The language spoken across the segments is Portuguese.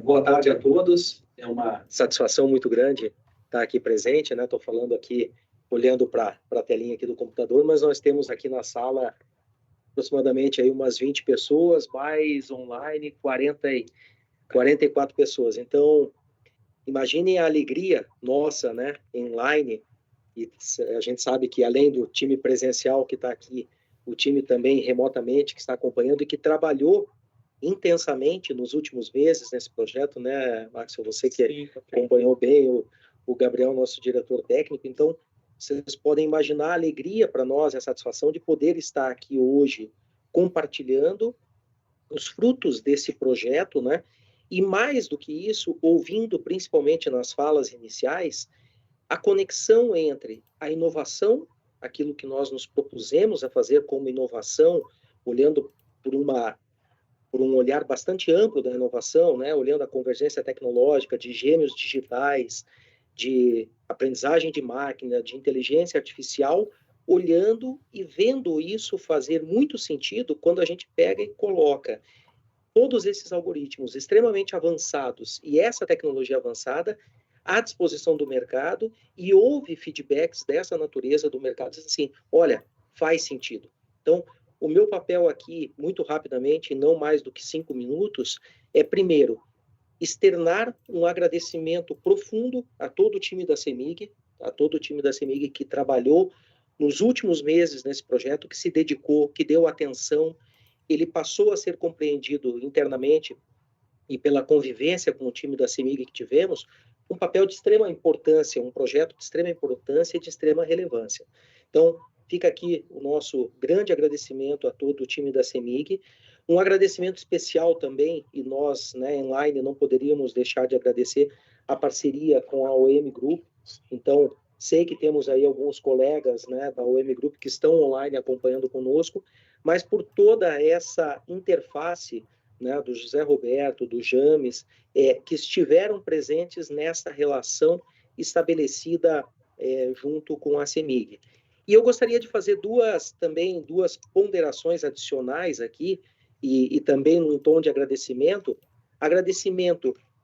Boa tarde a todos. É uma satisfação muito grande estar aqui presente, né? Estou falando aqui, olhando para a telinha aqui do computador, mas nós temos aqui na sala aproximadamente aí umas 20 pessoas, mais online 44 pessoas. Então, imaginem a alegria nossa, né, online. E a gente sabe que além do time presencial que está aqui, o time também remotamente que está acompanhando e que trabalhou intensamente nos últimos meses nesse projeto, né, Maxwell? Você que Sim, acompanhou bem o Gabriel, nosso diretor técnico. Então, vocês podem imaginar a alegria para nós, a satisfação de poder estar aqui hoje compartilhando os frutos desse projeto, né? E mais do que isso, ouvindo principalmente nas falas iniciais, a conexão entre a inovação, aquilo que nós nos propusemos a fazer como inovação, olhando por um olhar bastante amplo da inovação, né? Olhando a convergência tecnológica de gêmeos digitais, de aprendizagem de máquina, de inteligência artificial, olhando e vendo isso fazer muito sentido quando a gente pega e coloca todos esses algoritmos extremamente avançados e essa tecnologia avançada à disposição do mercado e houve feedbacks dessa natureza do mercado, diz assim, olha, faz sentido. Então, o meu papel aqui, muito rapidamente, não mais do que 5 minutos, é, primeiro, externar um agradecimento profundo a todo o time da CEMIG, a todo o time da CEMIG que trabalhou nos últimos meses nesse projeto, que se dedicou, que deu atenção, ele passou a ser compreendido internamente e pela convivência com o time da CEMIG que tivemos, um papel de extrema importância, um projeto de extrema importância e de extrema relevância. Então, fica aqui o nosso grande agradecimento a todo o time da CEMIG, um agradecimento especial também, e nós, né, online, não poderíamos deixar de agradecer a parceria com a OM Group. Então, sei que temos aí alguns colegas, né, da OM Group que estão online acompanhando conosco, mas por toda essa interface, né, do José Roberto, do James, que estiveram presentes nessa relação estabelecida junto com a CEMIG. E eu gostaria de fazer duas ponderações adicionais aqui, e também num tom de agradecimento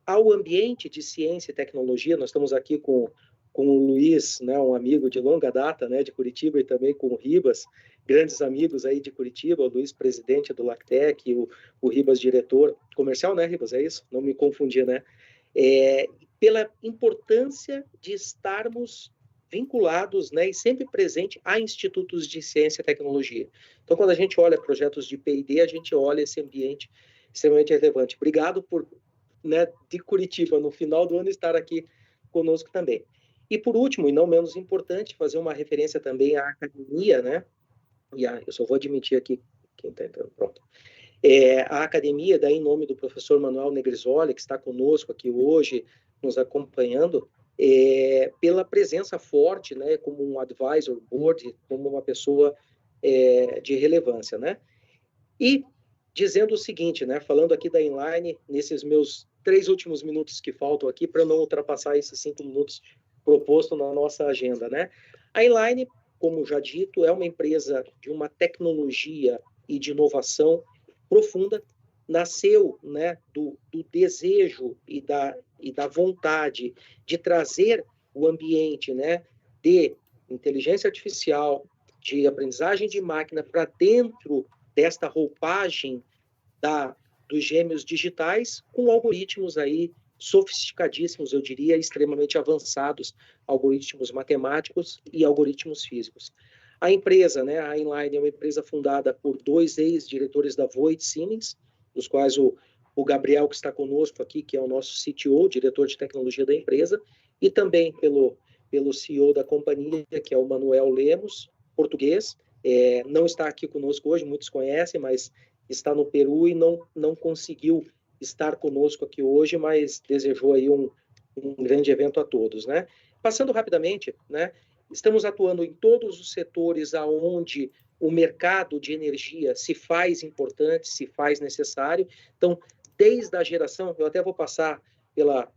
ao ambiente de ciência e tecnologia. Nós estamos aqui com o Luiz, né, um amigo de longa data, né, de Curitiba, e também com o Ribas, grandes amigos aí de Curitiba, o Luiz, presidente do Lactec, o Ribas, diretor comercial, né, Ribas? É isso? Não me confundir, né? Pela importância de estarmos vinculados, né, e sempre presente a institutos de ciência e tecnologia. Então, quando a gente olha projetos de P&D, a gente olha esse ambiente extremamente relevante. Obrigado por, né, de Curitiba, no final do ano, estar aqui conosco também. E, por último, e não menos importante, fazer uma referência também à academia, né? Eu só vou admitir aqui quem está entrando, pronto. A academia, daí em nome do professor Manuel Negrisoli, que está conosco aqui hoje, nos acompanhando, pela presença forte, né, como um advisor board, como uma pessoa de relevância, né? E dizendo o seguinte, né, falando aqui da Inline, nesses meus 3 últimos minutos que faltam aqui, para não ultrapassar esses 5 minutos proposto na nossa agenda, né? A Inline, como já dito, é uma empresa de uma tecnologia e de inovação profunda, nasceu, né, do desejo e da vontade de trazer o ambiente, né, de inteligência artificial, de aprendizagem de máquina para dentro desta roupagem dos gêmeos digitais, com algoritmos aí sofisticadíssimos, eu diria, extremamente avançados, algoritmos matemáticos e algoritmos físicos. A empresa, né, a Inline, é uma empresa fundada por 2 ex-diretores da Voith Siemens, dos quais o Gabriel, que está conosco aqui, que é o nosso CTO, diretor de tecnologia da empresa, e também pelo CEO da companhia, que é o Manuel Lemos, português. Não está aqui conosco hoje, muitos conhecem, mas está no Peru e não conseguiu estar conosco aqui hoje, mas desejou aí um grande evento a todos, né? Passando rapidamente, né? Estamos atuando em todos os setores aonde o mercado de energia se faz importante, se faz necessário. Então, desde a geração, eu até vou passar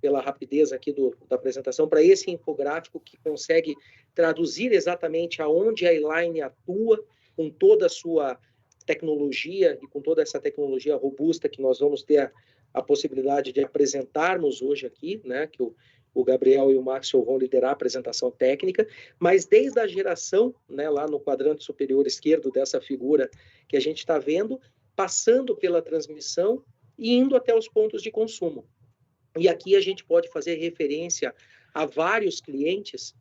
pela rapidez aqui da apresentação, para esse infográfico que consegue traduzir exatamente aonde a Inline atua, com toda a sua tecnologia e com toda essa tecnologia robusta que nós vamos ter a possibilidade de apresentarmos hoje aqui, né, que o Gabriel e o Maxwell vão liderar a apresentação técnica, mas desde a geração, né, lá no quadrante superior esquerdo dessa figura que a gente está vendo, passando pela transmissão e indo até os pontos de consumo. E aqui a gente pode fazer referência a vários clientes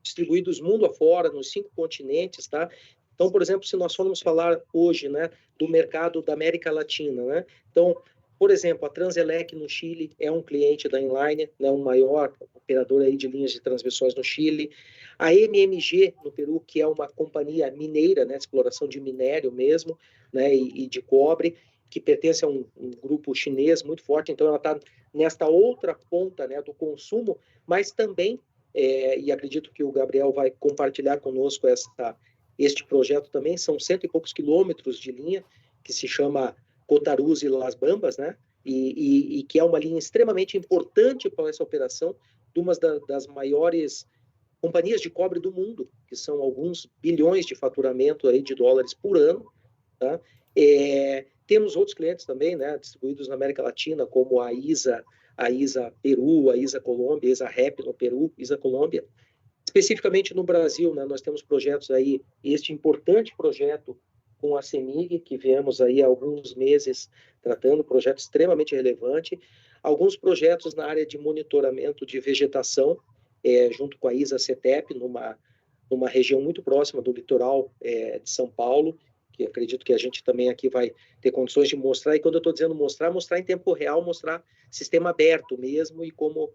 distribuídos mundo afora, nos 5 continentes, tá? Então, por exemplo, se nós formos falar hoje, né, do mercado da América Latina, né? Então, por exemplo, a Transelec no Chile é um cliente da Inline, né, um maior operador aí de linhas de transmissões no Chile. A MMG no Peru, que é uma companhia mineira, né, de exploração de minério mesmo, né, e de cobre, que pertence a um grupo chinês muito forte. Então, ela está nesta outra ponta, né, do consumo, mas também, e acredito que o Gabriel vai compartilhar conosco este projeto também, são 100 e poucos quilômetros de linha, que se chama Cotaruz e Las Bambas, né? E que é uma linha extremamente importante para essa operação de uma das maiores companhias de cobre do mundo, que são alguns bilhões de faturamento aí de dólares por ano, tá? Temos outros clientes também, né, distribuídos na América Latina, como a ISA Peru, a ISA Colômbia, a ISA Rep no Peru, ISA Colômbia. Especificamente no Brasil, né, nós temos projetos aí, este importante projeto com a CEMIG, que viemos aí há alguns meses tratando, projeto extremamente relevante, alguns projetos na área de monitoramento de vegetação, junto com a ISA CETEP, numa região muito próxima do litoral de São Paulo, que acredito que a gente também aqui vai ter condições de mostrar, e quando eu estou dizendo mostrar em tempo real, mostrar sistema aberto mesmo e como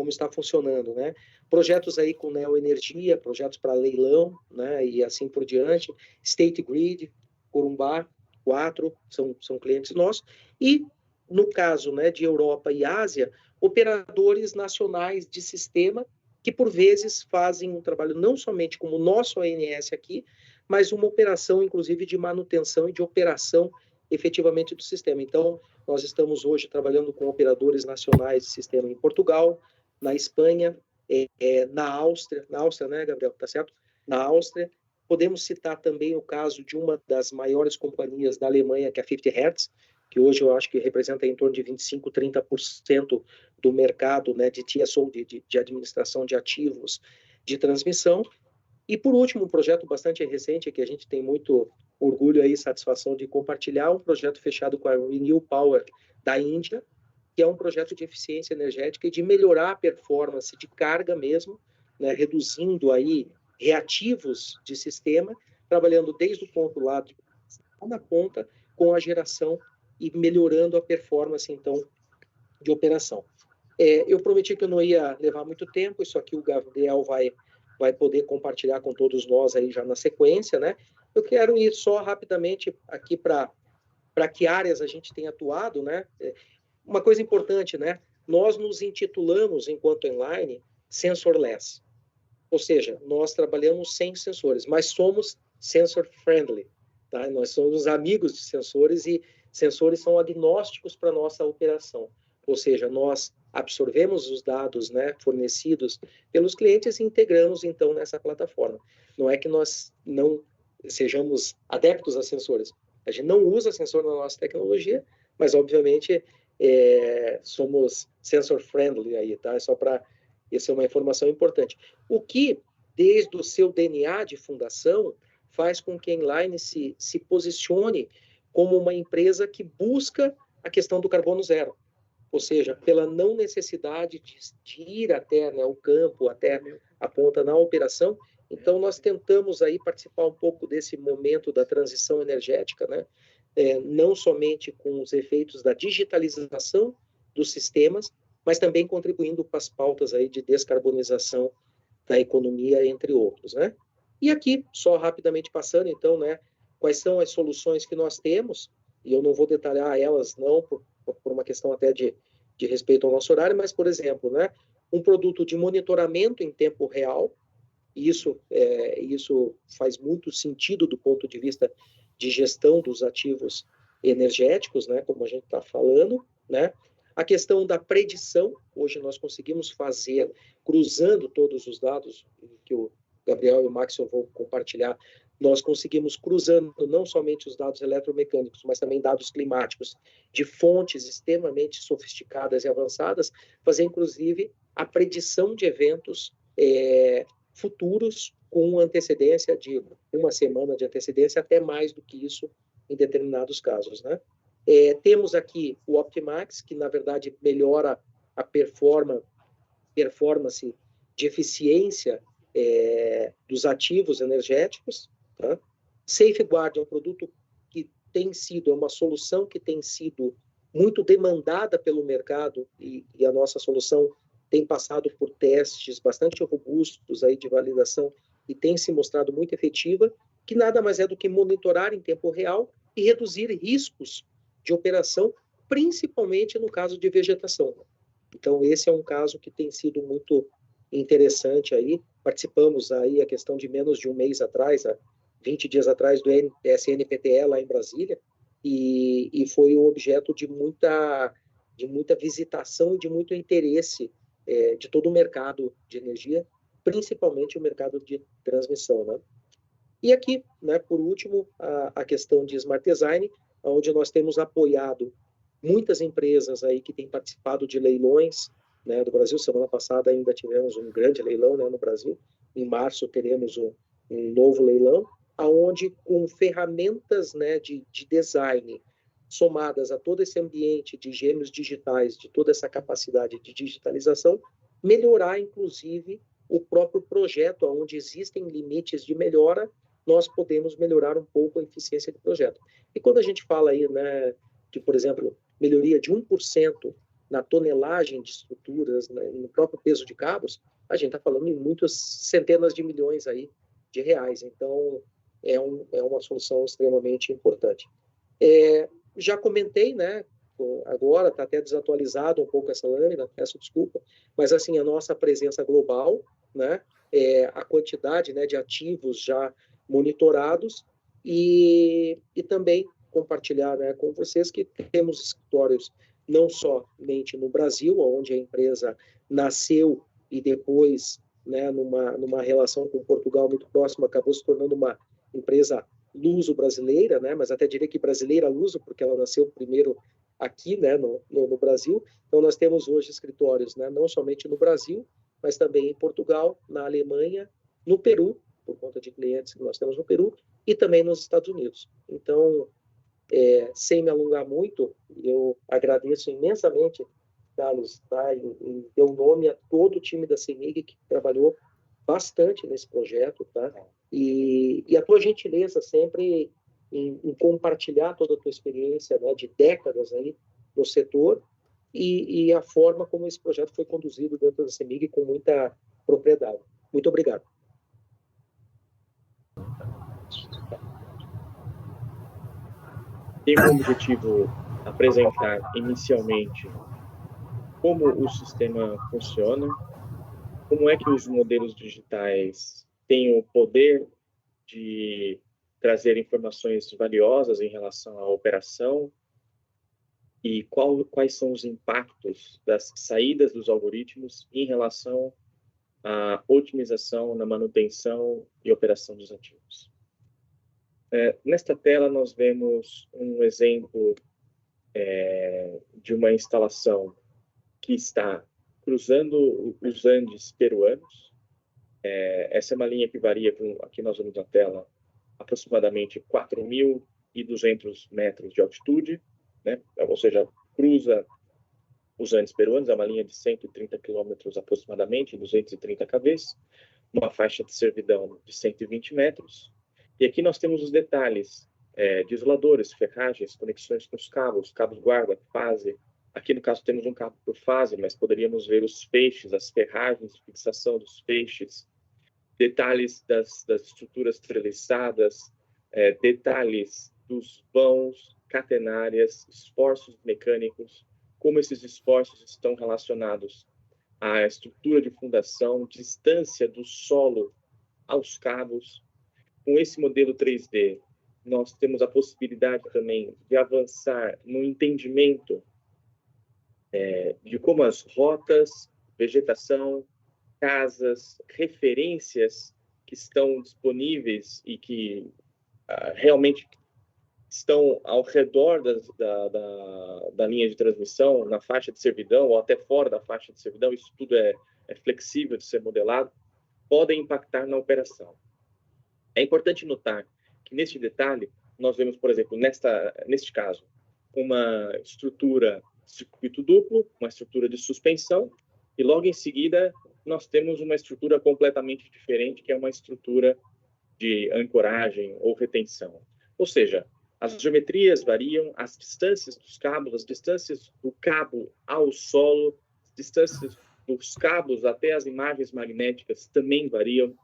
está funcionando, né? Projetos aí com neoenergia, projetos para leilão, né? E assim por diante. State Grid, Corumbá, 4, são clientes nossos. E, no caso, né, de Europa e Ásia, operadores nacionais de sistema que, por vezes, fazem um trabalho não somente como o nosso ANS aqui, mas uma operação, inclusive, de manutenção e de operação efetivamente do sistema. Então, nós estamos hoje trabalhando com operadores nacionais de sistema em Portugal, na Espanha, na Áustria, né, Gabriel? Tá certo? Na Áustria. Podemos citar também o caso de uma das maiores companhias da Alemanha, que é a 50 Hertz, que hoje eu acho que representa em torno de 25%, 30% do mercado, né, de TSO, de administração de ativos de transmissão. E, por último, um projeto bastante recente, que a gente tem muito orgulho e satisfação de compartilhar, um projeto fechado com a Renew Power da Índia, que é um projeto de eficiência energética e de melhorar a performance de carga mesmo, né, reduzindo aí reativos de sistema, trabalhando desde o ponto lá na ponta com a geração e melhorando a performance, então, de operação. Eu prometi que eu não ia levar muito tempo, isso aqui o Gabriel vai poder compartilhar com todos nós aí já na sequência, né? Eu quero ir só rapidamente aqui para que áreas a gente tem atuado, né? Uma coisa importante, né? Nós nos intitulamos, enquanto Inline, sensorless. Ou seja, nós trabalhamos sem sensores, mas somos sensor friendly, tá? Nós somos amigos de sensores e sensores são agnósticos para a nossa operação. Ou seja, nós absorvemos os dados, né, fornecidos pelos clientes e integramos, então, nessa plataforma. Não é que nós não sejamos adeptos a sensores. A gente não usa sensor na nossa tecnologia, mas, obviamente, somos sensor-friendly aí, tá? É só para... Essa é uma informação importante. O que, desde o seu DNA de fundação, faz com que a Inline se posicione como uma empresa que busca a questão do carbono zero. Ou seja, pela não necessidade de ir até, né, o campo, até a ponta na operação. Então, nós tentamos aí participar um pouco desse momento da transição energética, né? Não somente com os efeitos da digitalização dos sistemas, mas também contribuindo para as pautas aí de descarbonização da economia, entre outros, né? E aqui, só rapidamente passando, então, né, quais são as soluções que nós temos, e eu não vou detalhar elas, não, por uma questão até de respeito ao nosso horário, mas, por exemplo, né, um produto de monitoramento em tempo real, isso faz muito sentido do ponto de vista de gestão dos ativos energéticos, né, como a gente está falando, né? A questão da predição, hoje nós conseguimos fazer, cruzando todos os dados que o Gabriel e o Maxwell vão compartilhar nós conseguimos, cruzando não somente os dados eletromecânicos, mas também dados climáticos, de fontes extremamente sofisticadas e avançadas, fazer, inclusive, a predição de eventos futuros com antecedência de uma semana de antecedência, até mais do que isso em determinados casos, né? Temos aqui o Optimax, que, na verdade, melhora a performance de eficiência dos ativos energéticos. Tá? Safeguard é um produto que é uma solução que tem sido muito demandada pelo mercado e a nossa solução tem passado por testes bastante robustos aí de validação e tem se mostrado muito efetiva, que nada mais é do que monitorar em tempo real e reduzir riscos de operação, principalmente no caso de vegetação. Então, esse é um caso que tem sido muito interessante aí. Participamos aí, a questão de menos de um mês atrás, 20 dias atrás, do SNPTE lá em Brasília, e foi um objeto de muita visitação e de muito interesse de todo o mercado de energia, principalmente o mercado de transmissão, né? E aqui, né, por último, a questão de Smart Design, onde nós temos apoiado muitas empresas aí que têm participado de leilões, né, do Brasil. Semana passada ainda tivemos um grande leilão, né, no Brasil. Em março teremos um novo leilão, aonde com ferramentas, né, de design somadas a todo esse ambiente de gêmeos digitais, de toda essa capacidade de digitalização, melhorar, inclusive, o próprio projeto, onde existem limites de melhora, nós podemos melhorar um pouco a eficiência do projeto. E quando a gente fala aí, né, de, por exemplo, melhoria de 1% na tonelagem de estruturas, né, no próprio peso de cabos, a gente está falando em muitas centenas de milhões aí de reais. Então, é uma solução extremamente importante. Já comentei, né, agora está até desatualizado um pouco essa lâmina, peço desculpa, mas assim, a nossa presença global, né, a quantidade, né, de ativos já monitorados e também compartilhar, né, com vocês que temos escritórios não somente no Brasil, onde a empresa nasceu e depois, né, numa relação com Portugal muito próxima, acabou se tornando uma empresa luso-brasileira, né, mas até diria que brasileira-luso, porque ela nasceu primeiro aqui, né, no Brasil. Então, nós temos hoje escritórios, né, não somente no Brasil, mas também em Portugal, na Alemanha, no Peru, por conta de clientes que nós temos no Peru, e também nos Estados Unidos. Então, sem me alongar muito, eu agradeço imensamente, Carlos, tá, em ter o nome a todo o time da CEMIG que trabalhou bastante nesse projeto, tá? E a tua gentileza sempre em compartilhar toda a tua experiência, né, de décadas aí no setor e a forma como esse projeto foi conduzido dentro da CEMIG com muita propriedade. Muito obrigado. Tem como objetivo apresentar inicialmente como o sistema funciona, como é que os modelos digitais têm o poder de trazer informações valiosas em relação à operação e quais são os impactos das saídas dos algoritmos em relação à otimização na manutenção e operação dos ativos. Nesta tela nós vemos um exemplo de uma instalação que está cruzando os Andes peruanos. Essa é uma linha que varia, aqui nós vemos na tela, aproximadamente 4.200 metros de altitude, né? Ou seja, cruza os Andes peruanos, é uma linha de 130 quilômetros aproximadamente, 230 kV, uma faixa de servidão de 120 metros. E aqui nós temos os detalhes de isoladores, ferragens, conexões com os cabos guarda, fase. Aqui no caso temos um cabo por fase, mas poderíamos ver os feixes, as ferragens de fixação dos feixes, detalhes das estruturas treliçadas, detalhes dos vãos, catenárias, esforços mecânicos, como esses esforços estão relacionados à estrutura de fundação, distância do solo aos cabos. Com esse modelo 3D, nós temos a possibilidade também de avançar no entendimento de como as rotas, vegetação, casas, referências que que estão disponíveis e que realmente estão ao redor da linha de transmissão, na faixa de servidão ou até fora da faixa de servidão, isso tudo é flexível de ser modelado, podem impactar na operação. É importante notar que, neste detalhe, nós vemos, por exemplo, neste caso, uma estrutura de circuito duplo, uma estrutura de suspensão, e logo em seguida nós temos uma estrutura completamente diferente, que é uma estrutura de ancoragem ou retenção. Ou seja, as geometrias variam, as distâncias dos cabos, as distâncias do cabo ao solo, as distâncias dos cabos até as imagens magnéticas também variam.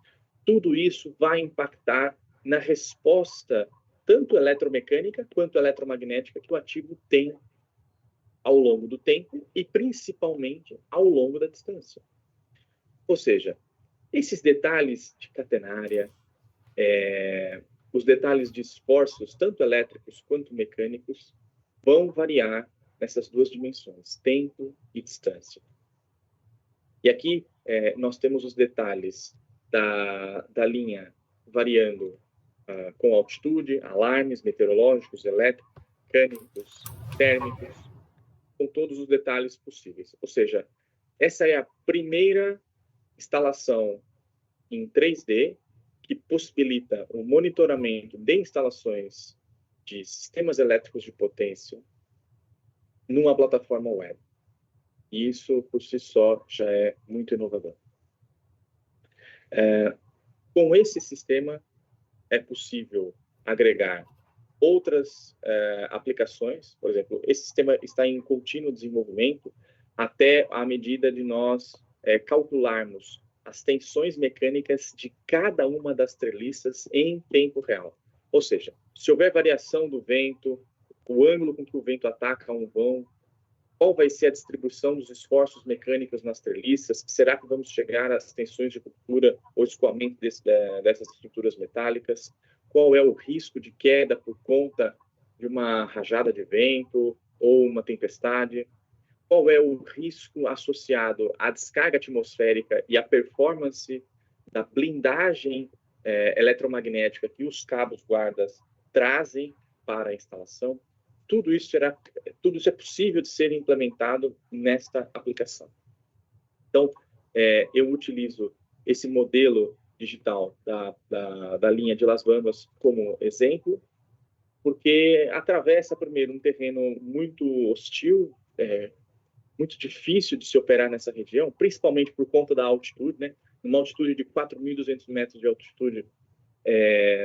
Tudo isso vai impactar na resposta, tanto eletromecânica quanto eletromagnética, que o ativo tem ao longo do tempo e, principalmente, ao longo da distância. Ou seja, esses detalhes de catenária, os detalhes de esforços, tanto elétricos quanto mecânicos, vão variar nessas duas dimensões, tempo e distância. E aqui nós temos os detalhes da linha variando com altitude, alarmes meteorológicos, elétricos, mecânicos, térmicos, com todos os detalhes possíveis. Ou seja, essa é a primeira instalação em 3D que possibilita o monitoramento de instalações de sistemas elétricos de potência numa plataforma web. E isso, por si só, já é muito inovador. Com esse sistema, é possível agregar outras aplicações. Por exemplo, esse sistema está em contínuo desenvolvimento até a medida de nós calcularmos as tensões mecânicas de cada uma das treliças em tempo real. Ou seja, se houver variação do vento, o ângulo com que o vento ataca um vão, qual vai ser a distribuição dos esforços mecânicos nas treliças? Será que vamos chegar às tensões de ruptura ou escoamento dessas estruturas metálicas? Qual é o risco de queda por conta de uma rajada de vento ou uma tempestade? Qual é o risco associado à descarga atmosférica e à performance da blindagem eletromagnética que os cabos guardas trazem para a instalação? Tudo isso é possível de ser implementado nesta aplicação. Então, eu utilizo esse modelo digital da linha de Las Bambas como exemplo, porque atravessa, primeiro, um terreno muito hostil, muito difícil de se operar nessa região, principalmente por conta da altitude, né? Numa altitude de 4.200 metros de altitude,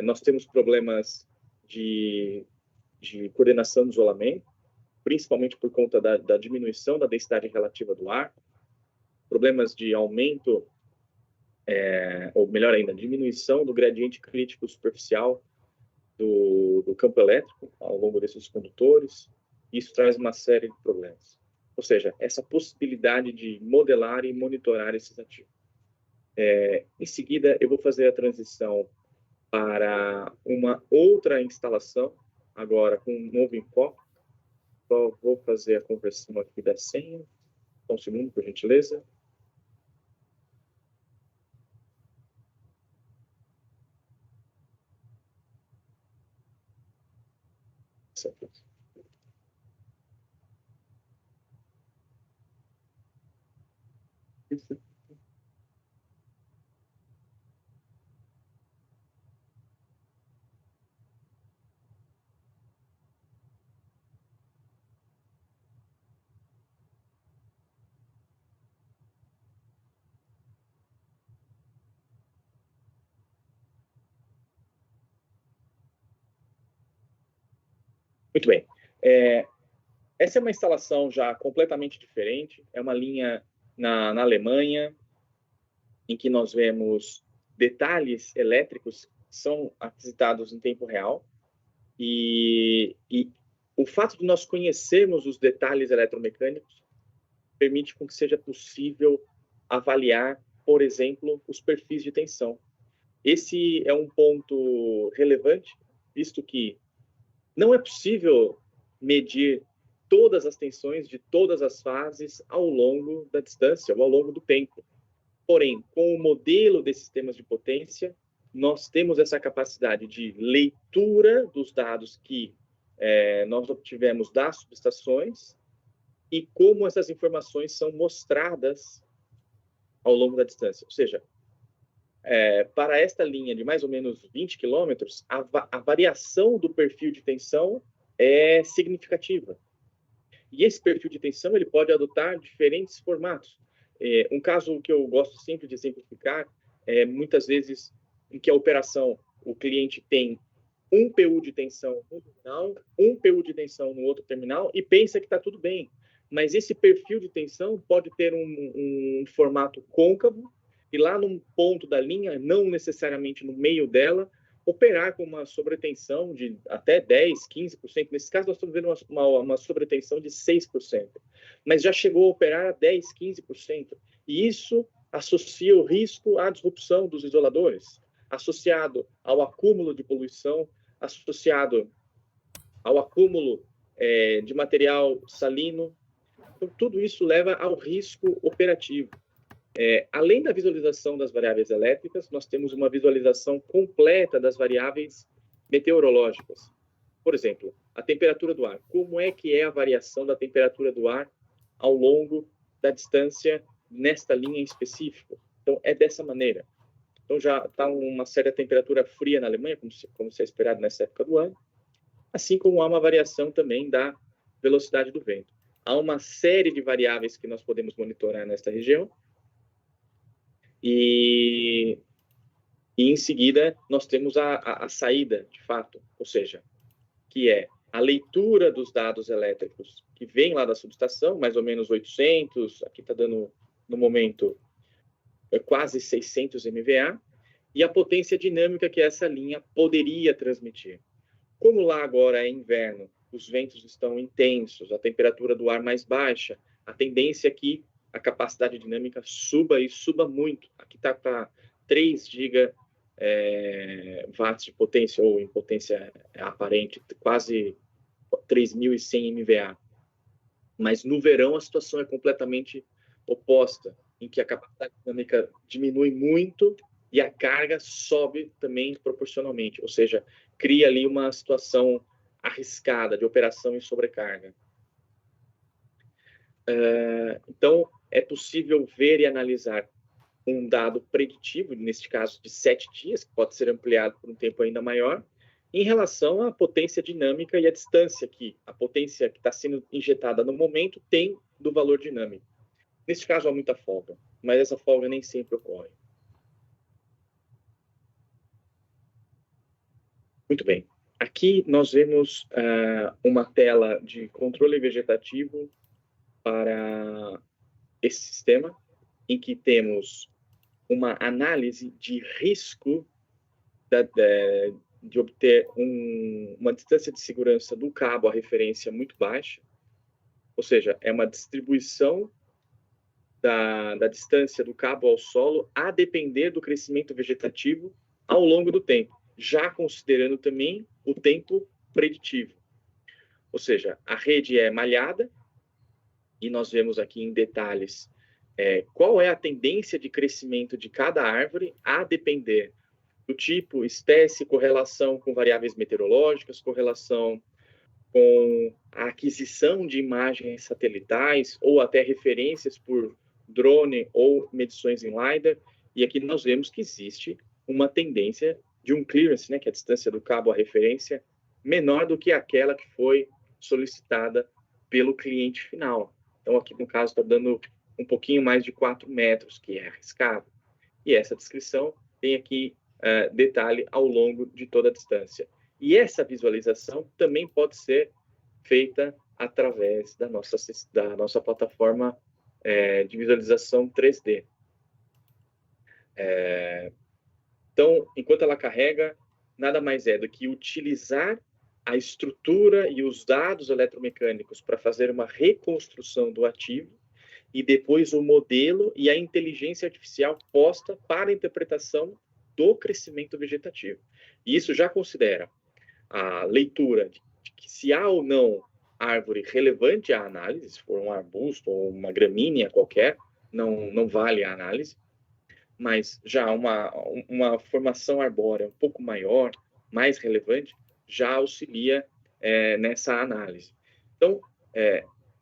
nós temos problemas de coordenação do isolamento, principalmente por conta da diminuição da densidade relativa do ar, problemas de aumento, ou melhor ainda, diminuição do gradiente crítico superficial do campo elétrico ao longo desses condutores. Isso traz uma série de problemas. Ou seja, essa possibilidade de modelar e monitorar esses ativos. Em seguida, eu vou fazer a transição para uma outra instalação, agora com um novo enfoque. Só vou fazer a conversão aqui da senha. Só um segundo, por gentileza. Isso. Muito bem. Essa é uma instalação já completamente diferente. É uma linha na Alemanha, em que nós vemos detalhes elétricos que são aquisitados em tempo real. E o fato de nós conhecermos os detalhes eletromecânicos permite com que seja possível avaliar, por exemplo, os perfis de tensão. Esse é um ponto relevante, visto que não é possível medir todas as tensões de todas as fases ao longo da distância ou ao longo do tempo. Porém, com o modelo de sistemas de potência, nós temos essa capacidade de leitura dos dados que nós obtivemos das subestações e como essas informações são mostradas ao longo da distância. Ou seja, para esta linha de mais ou menos 20 quilômetros, a variação do perfil de tensão é significativa. E esse perfil de tensão ele pode adotar diferentes formatos. Um caso que eu gosto sempre de exemplificar é muitas vezes em que a operação, o cliente tem um PU de tensão no terminal, um PU de tensão no outro terminal e pensa que está tudo bem. Mas esse perfil de tensão pode ter um formato côncavo e lá num ponto da linha, não necessariamente no meio dela, operar com uma sobretensão de até 10%, 15%. Nesse caso, nós estamos vendo uma sobretensão de 6%. Mas já chegou a operar a 10%, 15%. E isso associa o risco à disrupção dos isoladores, associado ao acúmulo de poluição, associado ao acúmulo de material salino. Então, tudo isso leva ao risco operativo. Além da visualização das variáveis elétricas, nós temos uma visualização completa das variáveis meteorológicas. Por exemplo, a temperatura do ar. Como é que é a variação da temperatura do ar ao longo da distância nesta linha em específico? Então, é dessa maneira. Então, já está uma certa temperatura fria na Alemanha, como se é esperado nessa época do ano, assim como há uma variação também da velocidade do vento. Há uma série de variáveis que nós podemos monitorar nesta região, e em seguida nós temos a saída, de fato, ou seja, que é a leitura dos dados elétricos que vem lá da subestação, mais ou menos 800, aqui está dando no momento quase 600 MVA, e a potência dinâmica que essa linha poderia transmitir. Como lá agora é inverno, os ventos estão intensos, a temperatura do ar mais baixa, a tendência é que a capacidade dinâmica suba e suba muito. Aqui está para 3 gigawatts de potência, ou em potência aparente, quase 3.100 MVA. Mas no verão a situação é completamente oposta, em que a capacidade dinâmica diminui muito e a carga sobe também proporcionalmente, ou seja, cria ali uma situação arriscada de operação em sobrecarga. Então, é possível ver e analisar um dado preditivo, neste caso de 7 dias, que pode ser ampliado por um tempo ainda maior, em relação à potência dinâmica e à distância que a potência que está sendo injetada no momento tem do valor dinâmico. Neste caso, há muita folga, mas essa folga nem sempre ocorre. Muito bem. Aqui nós vemos uma tela de controle vegetativo para esse sistema, em que temos uma análise de risco de obter uma distância de segurança do cabo à referência muito baixa, ou seja, é uma distribuição da distância do cabo ao solo a depender do crescimento vegetativo ao longo do tempo, já considerando também o tempo preditivo. Ou seja, a rede é malhada, e nós vemos aqui em detalhes qual é a tendência de crescimento de cada árvore a depender do tipo, espécie, correlação com variáveis meteorológicas, correlação com a aquisição de imagens satelitais ou até referências por drone ou medições em LiDAR. E aqui nós vemos que existe uma tendência de um clearance, que é a distância do cabo à referência, menor do que aquela que foi solicitada pelo cliente final. Então, aqui no caso está dando um pouquinho mais de 4 metros, que é arriscado. E essa descrição tem aqui detalhe ao longo de toda a distância. E essa visualização também pode ser feita através da nossa plataforma de visualização 3D. Então, enquanto ela carrega, nada mais é do que utilizar a estrutura e os dados eletromecânicos para fazer uma reconstrução do ativo e depois o modelo e a inteligência artificial posta para a interpretação do crescimento vegetativo. E isso já considera a leitura de que se há ou não árvore relevante à análise, se for um arbusto ou uma gramínea qualquer, não vale a análise. mas já uma formação arbórea um pouco maior, mais relevante, já auxilia nessa análise. Então,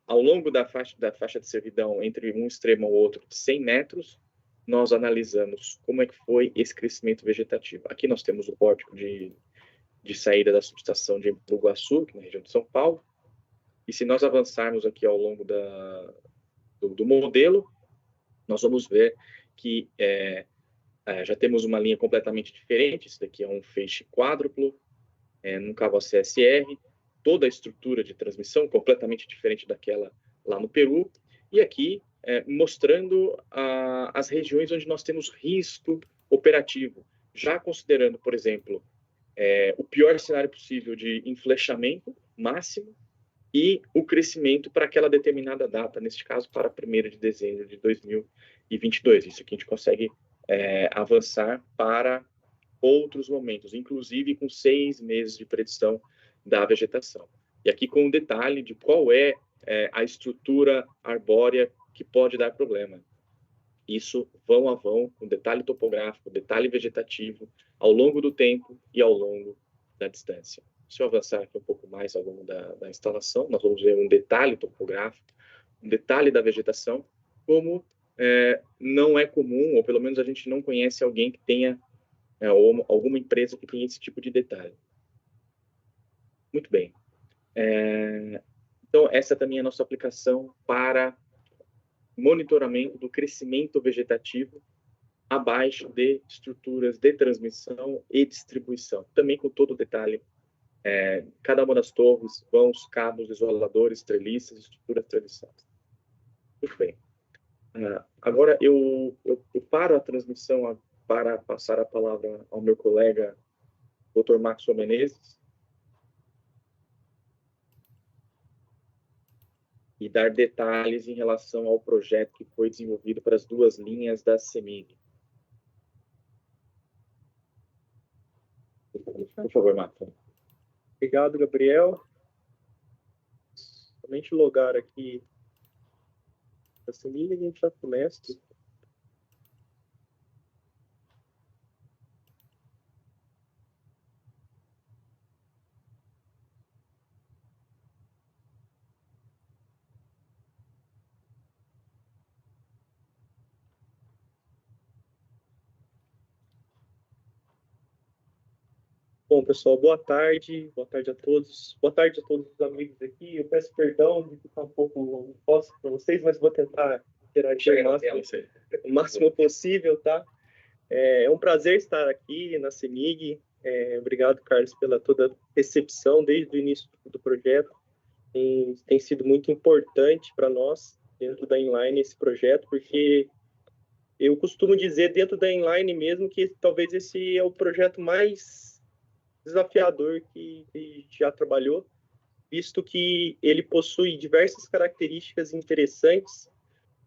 ao longo da faixa de servidão, entre um extremo ao outro, de 100 metros, nós analisamos como é que foi esse crescimento vegetativo. Aqui nós temos o pórtico de saída da subestação de Embu-Guaçu, na região de São Paulo, e se nós avançarmos aqui ao longo do modelo, nós vamos ver que já temos uma linha completamente diferente. Esse daqui é um feixe quádruplo, num cabo ACSR, toda a estrutura de transmissão completamente diferente daquela lá no Peru, e aqui mostrando as regiões onde nós temos risco operativo, já considerando, por exemplo, o pior cenário possível de enflechamento máximo e o crescimento para aquela determinada data, neste caso para 1º de dezembro de 2022. Isso aqui a gente consegue avançar para outros momentos, inclusive com 6 meses de predição da vegetação. E aqui com um detalhe de qual é a estrutura arbórea que pode dar problema. Isso vão a vão, com detalhe topográfico, detalhe vegetativo, ao longo do tempo e ao longo da distância. Se eu avançar aqui um pouco mais ao longo da instalação, nós vamos ver um detalhe topográfico, um detalhe da vegetação, como não é comum, ou pelo menos a gente não conhece alguém que tenha, ou alguma empresa que tenha esse tipo de detalhe. Muito bem. Então, essa também é a nossa aplicação para monitoramento do crescimento vegetativo abaixo de estruturas de transmissão e distribuição. Também com todo o detalhe, cada uma das torres, vãos, cabos, isoladores, treliças, estruturas treliçadas. Muito bem. Agora eu paro a transmissão para passar a palavra ao meu colega, Dr. Maxwell Menezes, e dar detalhes em relação ao projeto que foi desenvolvido para as 2 linhas da CEMIG. Por favor, Maxwell. Obrigado, Gabriel. Somente logar aqui a CEMIG e a gente já começa. Bom, pessoal, boa tarde a todos. Boa tarde a todos os amigos aqui. Eu peço perdão de ficar um pouco posso para vocês, mas vou tentar interagir o máximo possível, tá? É um prazer estar aqui na CEMIG. Obrigado, Carlos, pela toda a recepção desde o início do projeto. Tem sido muito importante para nós, dentro da Inline, esse projeto, porque eu costumo dizer, dentro da Inline mesmo, que talvez esse é o projeto mais desafiador que já trabalhou, visto que ele possui diversas características interessantes,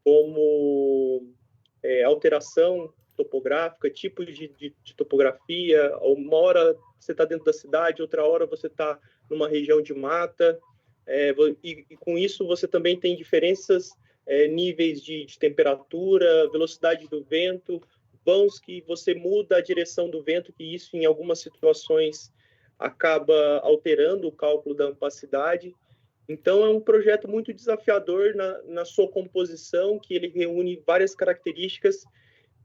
como alteração topográfica, tipos de topografia. Uma hora você está dentro da cidade, outra hora você está numa região de mata, e com isso você também tem diferenças, níveis de temperatura, velocidade do vento, vãos que você muda a direção do vento, que isso em algumas situações acaba alterando o cálculo da ampacidade. Então é um projeto muito desafiador na sua composição, que ele reúne várias características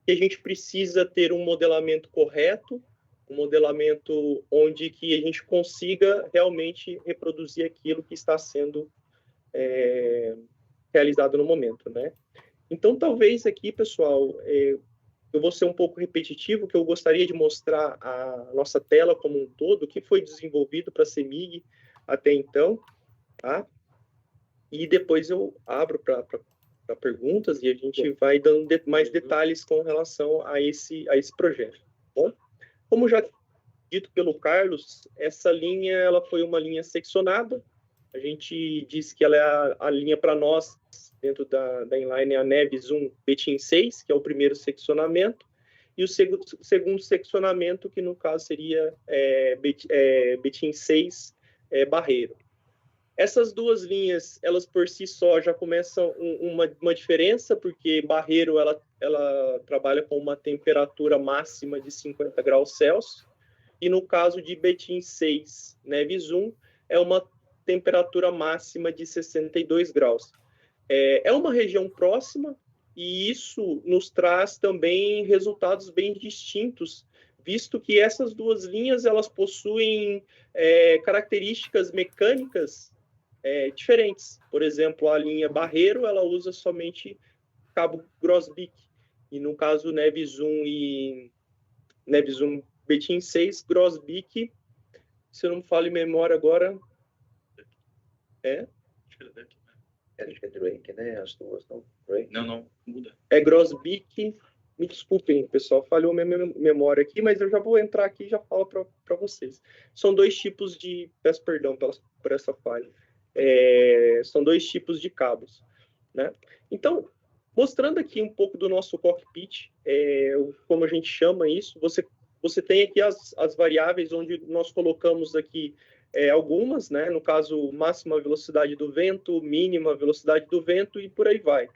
que a gente precisa ter um modelamento correto, um modelamento onde que a gente consiga realmente reproduzir aquilo que está sendo realizado no momento, né? Então, talvez aqui, pessoal, eu vou ser um pouco repetitivo, que eu gostaria de mostrar a nossa tela como um todo, o que foi desenvolvido para a CEMIG até então, tá? E depois eu abro para perguntas e a gente vai dando mais detalhes com relação a esse projeto. Bom, como já dito pelo Carlos, essa linha ela foi uma linha seccionada. A gente disse que ela é a linha para nós, dentro da Inline, é a Neves 1 Betim 6, que é o primeiro seccionamento, e o segundo seccionamento, que no caso seria Betim 6 Barreiro. Essas duas linhas, elas por si só já começam uma diferença, porque Barreiro ela trabalha com uma temperatura máxima de 50 graus Celsius, e no caso de Betim 6, Neves 1, é uma temperatura máxima de 62 graus. É uma região próxima, e isso nos traz também resultados bem distintos, visto que essas duas linhas elas possuem características mecânicas diferentes. Por exemplo, a linha Barreiro ela usa somente cabo Grosbeak, e no caso Neves 1 e Neves 1 Betim 6, Grosbeak, se eu não me falo em memória agora, Acho que é Drake, né? As duas, não? Drake? Não, muda. É Grosbeak. Me desculpem, pessoal, falhou minha memória aqui, mas eu já vou entrar aqui e já falo para vocês. São dois tipos de... Peço perdão por essa falha. São dois tipos de cabos, né? Então, mostrando aqui um pouco do nosso cockpit, como a gente chama isso, você tem aqui as variáveis onde nós colocamos aqui algumas, né? No caso, máxima velocidade do vento, mínima velocidade do vento e por aí vai.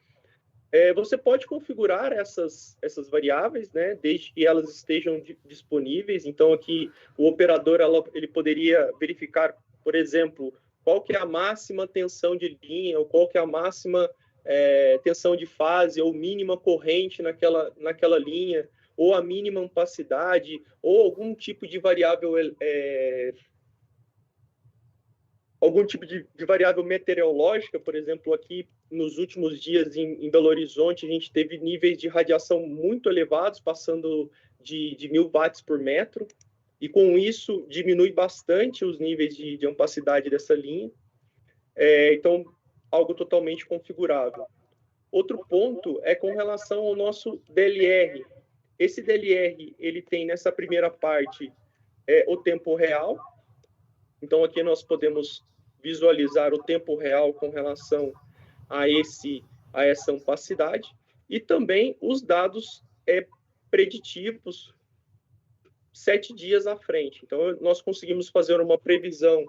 Você pode configurar essas variáveis, né? Desde que elas estejam disponíveis. Então, aqui, o operador ele poderia verificar, por exemplo, qual que é a máxima tensão de linha, ou qual que é a máxima tensão de fase, ou mínima corrente naquela linha, ou a mínima opacidade, ou algum tipo de variável variável meteorológica. Por exemplo, aqui nos últimos dias em Belo Horizonte, a gente teve níveis de radiação muito elevados, passando de 1.000 watts por metro, e com isso diminui bastante os níveis de opacidade dessa linha. Então, algo totalmente configurável. Outro ponto é com relação ao nosso DLR. Esse DLR, ele tem nessa primeira parte o tempo real. Então, aqui nós podemos visualizar o tempo real com relação a essa opacidade, e também os dados preditivos 7 dias à frente. Então, nós conseguimos fazer uma previsão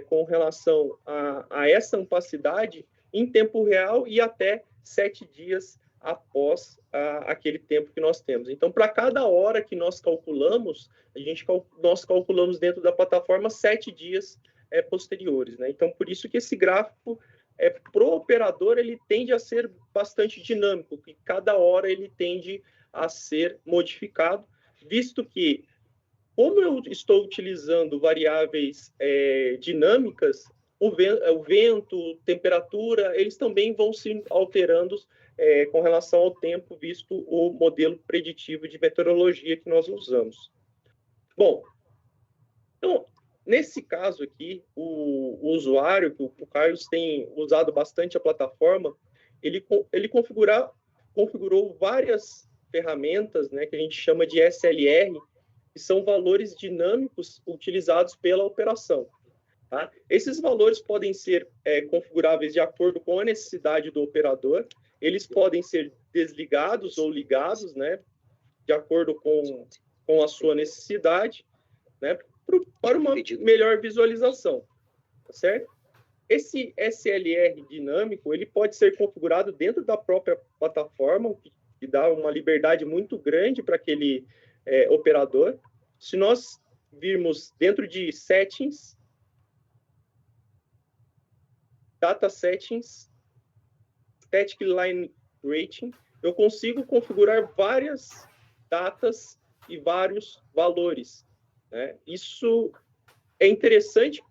com relação a essa opacidade em tempo real e até 7 dias após aquele tempo que nós temos. Então, para cada hora que nós calculamos, nós calculamos dentro da plataforma 7 dias posteriores, né? Então, por isso que esse gráfico, para o operador, ele tende a ser bastante dinâmico, que cada hora ele tende a ser modificado, visto que, como eu estou utilizando variáveis dinâmicas, o vento, temperatura, eles também vão se alterando com relação ao tempo, visto o modelo preditivo de meteorologia que nós usamos. Bom, então, nesse caso aqui, o usuário, que o Carlos tem usado bastante a plataforma, ele configurou várias ferramentas, né, que a gente chama de SLR, que são valores dinâmicos utilizados pela operação. Tá? Esses valores podem ser configuráveis de acordo com a necessidade do operador, eles podem ser desligados ou ligados, né, de acordo com a sua necessidade, né, para uma melhor visualização, tá certo? Esse SLR dinâmico, ele pode ser configurado dentro da própria plataforma, o que dá uma liberdade muito grande para aquele operador. Se nós virmos dentro de settings, data settings, static line rating, eu consigo configurar várias datas e vários valores, né? Isso é interessante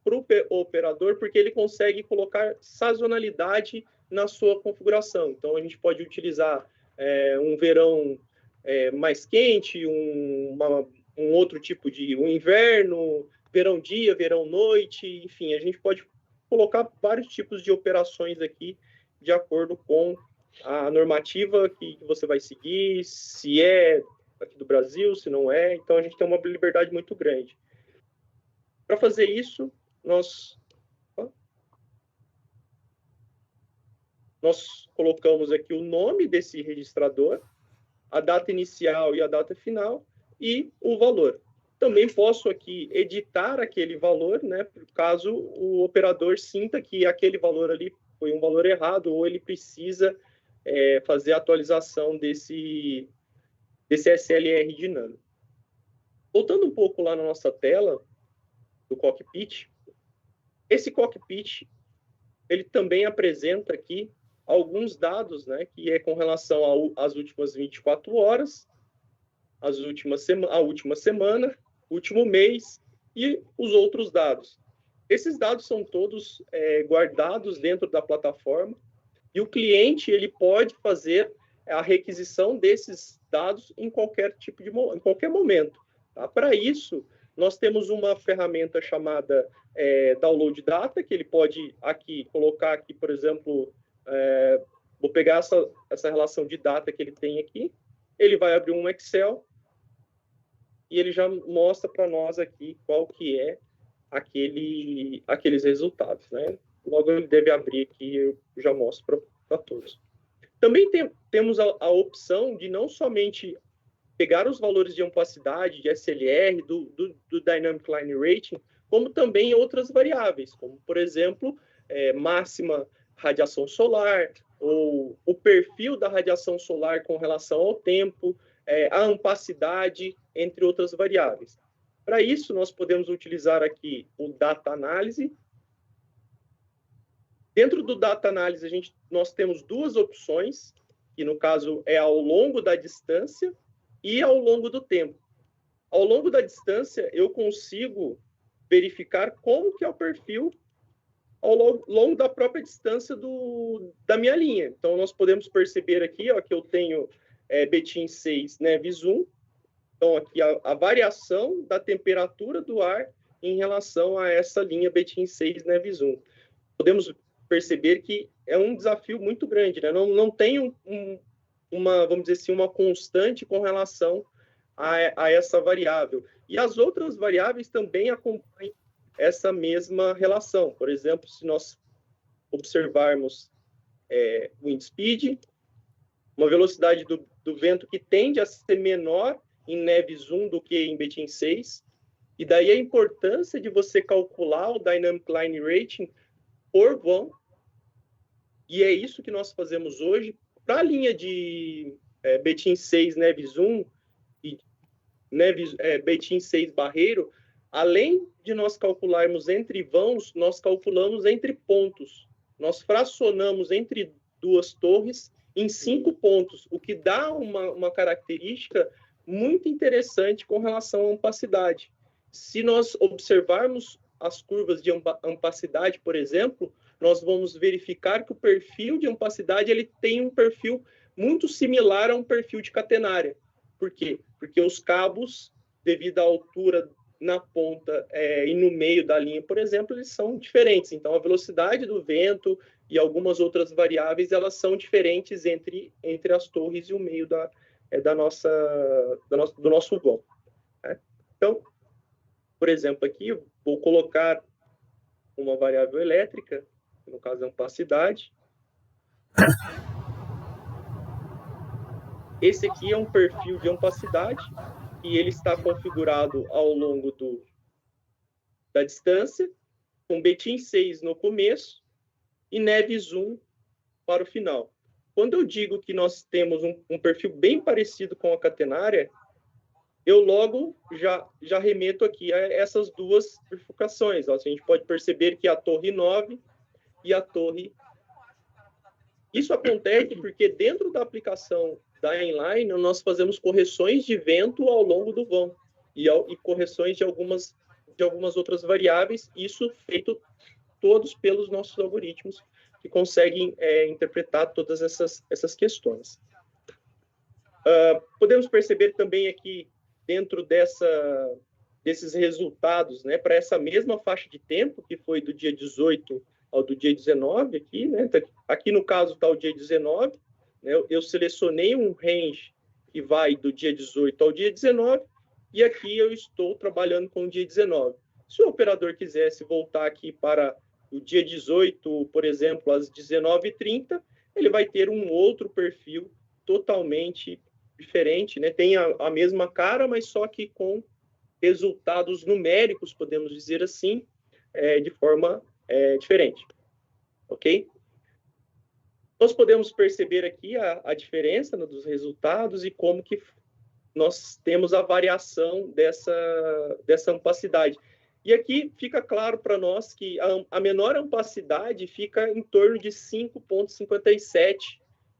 para o operador, porque ele consegue colocar sazonalidade na sua configuração. Então, a gente pode utilizar um verão mais quente, um outro tipo um inverno, verão-dia, verão-noite, enfim, a gente pode colocar vários tipos de operações aqui, de acordo com a normativa que você vai seguir, se é aqui do Brasil, se não é. Então, a gente tem uma liberdade muito grande. Para fazer isso, nós colocamos aqui o nome desse registrador, a data inicial e a data final, e o valor. Também posso aqui editar aquele valor, né, caso o operador sinta que aquele valor ali foi um valor errado, ou ele precisa fazer a atualização desse SLR dinâmico. Voltando um pouco lá na nossa tela do cockpit, esse cockpit, ele também apresenta aqui alguns dados, né, que é com relação às últimas 24 horas, a última semana, último mês e os outros dados. Esses dados são todos guardados dentro da plataforma e o cliente ele pode fazer a requisição desses dados em qualquer momento. Tá? Para isso, nós temos uma ferramenta chamada Download Data, que ele pode colocar aqui, por exemplo, vou pegar essa relação de data que ele tem aqui, ele vai abrir um Excel e ele já mostra para nós aqui qual que é aqueles resultados, né? Logo ele deve abrir aqui e eu já mostro para todos. Também temos a opção de não somente pegar os valores de opacidade, de SLR, do Dynamic Line Rating, como também outras variáveis, como, por exemplo, máxima radiação solar, ou o perfil da radiação solar com relação ao tempo, a opacidade, entre outras variáveis. Para isso, nós podemos utilizar aqui o Data Analysis. Dentro do Data Analysis, nós temos duas opções, que no caso é ao longo da distância e ao longo do tempo. Ao longo da distância, eu consigo verificar como que é o perfil ao longo da própria distância da minha linha. Então, nós podemos perceber aqui que eu tenho Betim 6 Neves 1. Então, aqui a variação da temperatura do ar em relação a essa linha Betim 6 Neves 1. Podemos perceber que é um desafio muito grande, né? Não tem vamos dizer assim, uma constante com relação a essa variável. E as outras variáveis também acompanham essa mesma relação. Por exemplo, se nós observarmos wind speed, uma velocidade do vento que tende a ser menor em Neves 1 do que em Betim 6, e daí a importância de você calcular o Dynamic Line Rating por vão, e é isso que nós fazemos hoje. Para a linha de Betim 6 Neves 1 e Betim 6 Barreiro, além de nós calcularmos entre vãos, nós calculamos entre pontos. Nós fracionamos entre duas torres em 5 pontos, o que dá uma característica muito interessante com relação à opacidade. Se nós observarmos as curvas de opacidade, por exemplo, nós vamos verificar que o perfil de opacidade ele tem um perfil muito similar a um perfil de catenária. Por quê? Porque os cabos, devido à altura na ponta e no meio da linha, por exemplo, eles são diferentes. Então, a velocidade do vento e algumas outras variáveis, elas são diferentes entre as torres e o meio do nosso vão. Né? Então, por exemplo, aqui, eu vou colocar uma variável elétrica, no caso a opacidade. Esse aqui é um perfil de opacidade e ele está configurado ao longo da distância, com Betim 6 no começo e Neves 1 para o final. Quando eu digo que nós temos um perfil bem parecido com a catenária, eu logo já remeto aqui a essas duas bifurcações. A gente pode perceber que a torre 9 e a torre... Isso acontece porque dentro da aplicação da inline, nós fazemos correções de vento ao longo do vão e correções de algumas outras variáveis, isso feito todos pelos nossos algoritmos que conseguem interpretar todas essas questões. Podemos perceber também aqui, dentro desses resultados, né, para essa mesma faixa de tempo, que foi do dia 18 ao do dia 19, aqui, né, aqui no caso está o dia 19, né, eu selecionei um range que vai do dia 18 ao dia 19, e aqui eu estou trabalhando com o dia 19. Se o operador quisesse voltar aqui para o dia 18, por exemplo, às 19h30, ele vai ter um outro perfil totalmente diferente, né? Tem a mesma cara, mas só que com resultados numéricos, podemos dizer assim, de forma diferente. Ok? Nós podemos perceber aqui a diferença, né, dos resultados e como que nós temos a variação dessa ampacidade. E aqui fica claro para nós que a menor ampacidade fica em torno de 5,57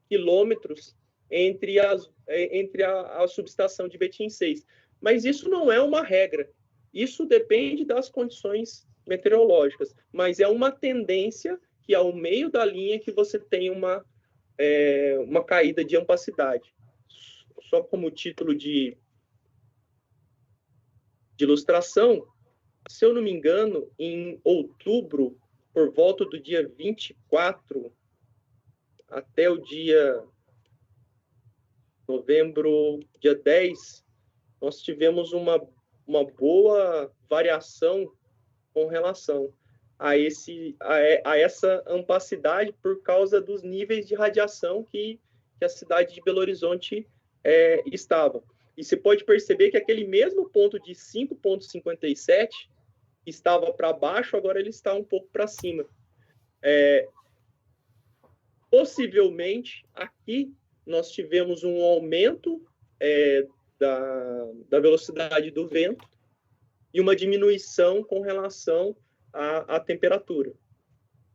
quilômetros entre a subestação de Betim 6. Mas isso não é uma regra. Isso depende das condições meteorológicas. Mas é uma tendência que ao meio da linha que você tem uma caída de ampacidade. Só como título de ilustração, se eu não me engano, em outubro, por volta do dia 24 até o dia novembro, dia 10, nós tivemos uma boa variação com relação a essa ampacidade por causa dos níveis de radiação que a cidade de Belo Horizonte estava. E você pode perceber que aquele mesmo ponto de 5,57 estava para baixo, agora ele está um pouco para cima. Possivelmente, aqui nós tivemos um aumento da velocidade do vento e uma diminuição com relação à temperatura.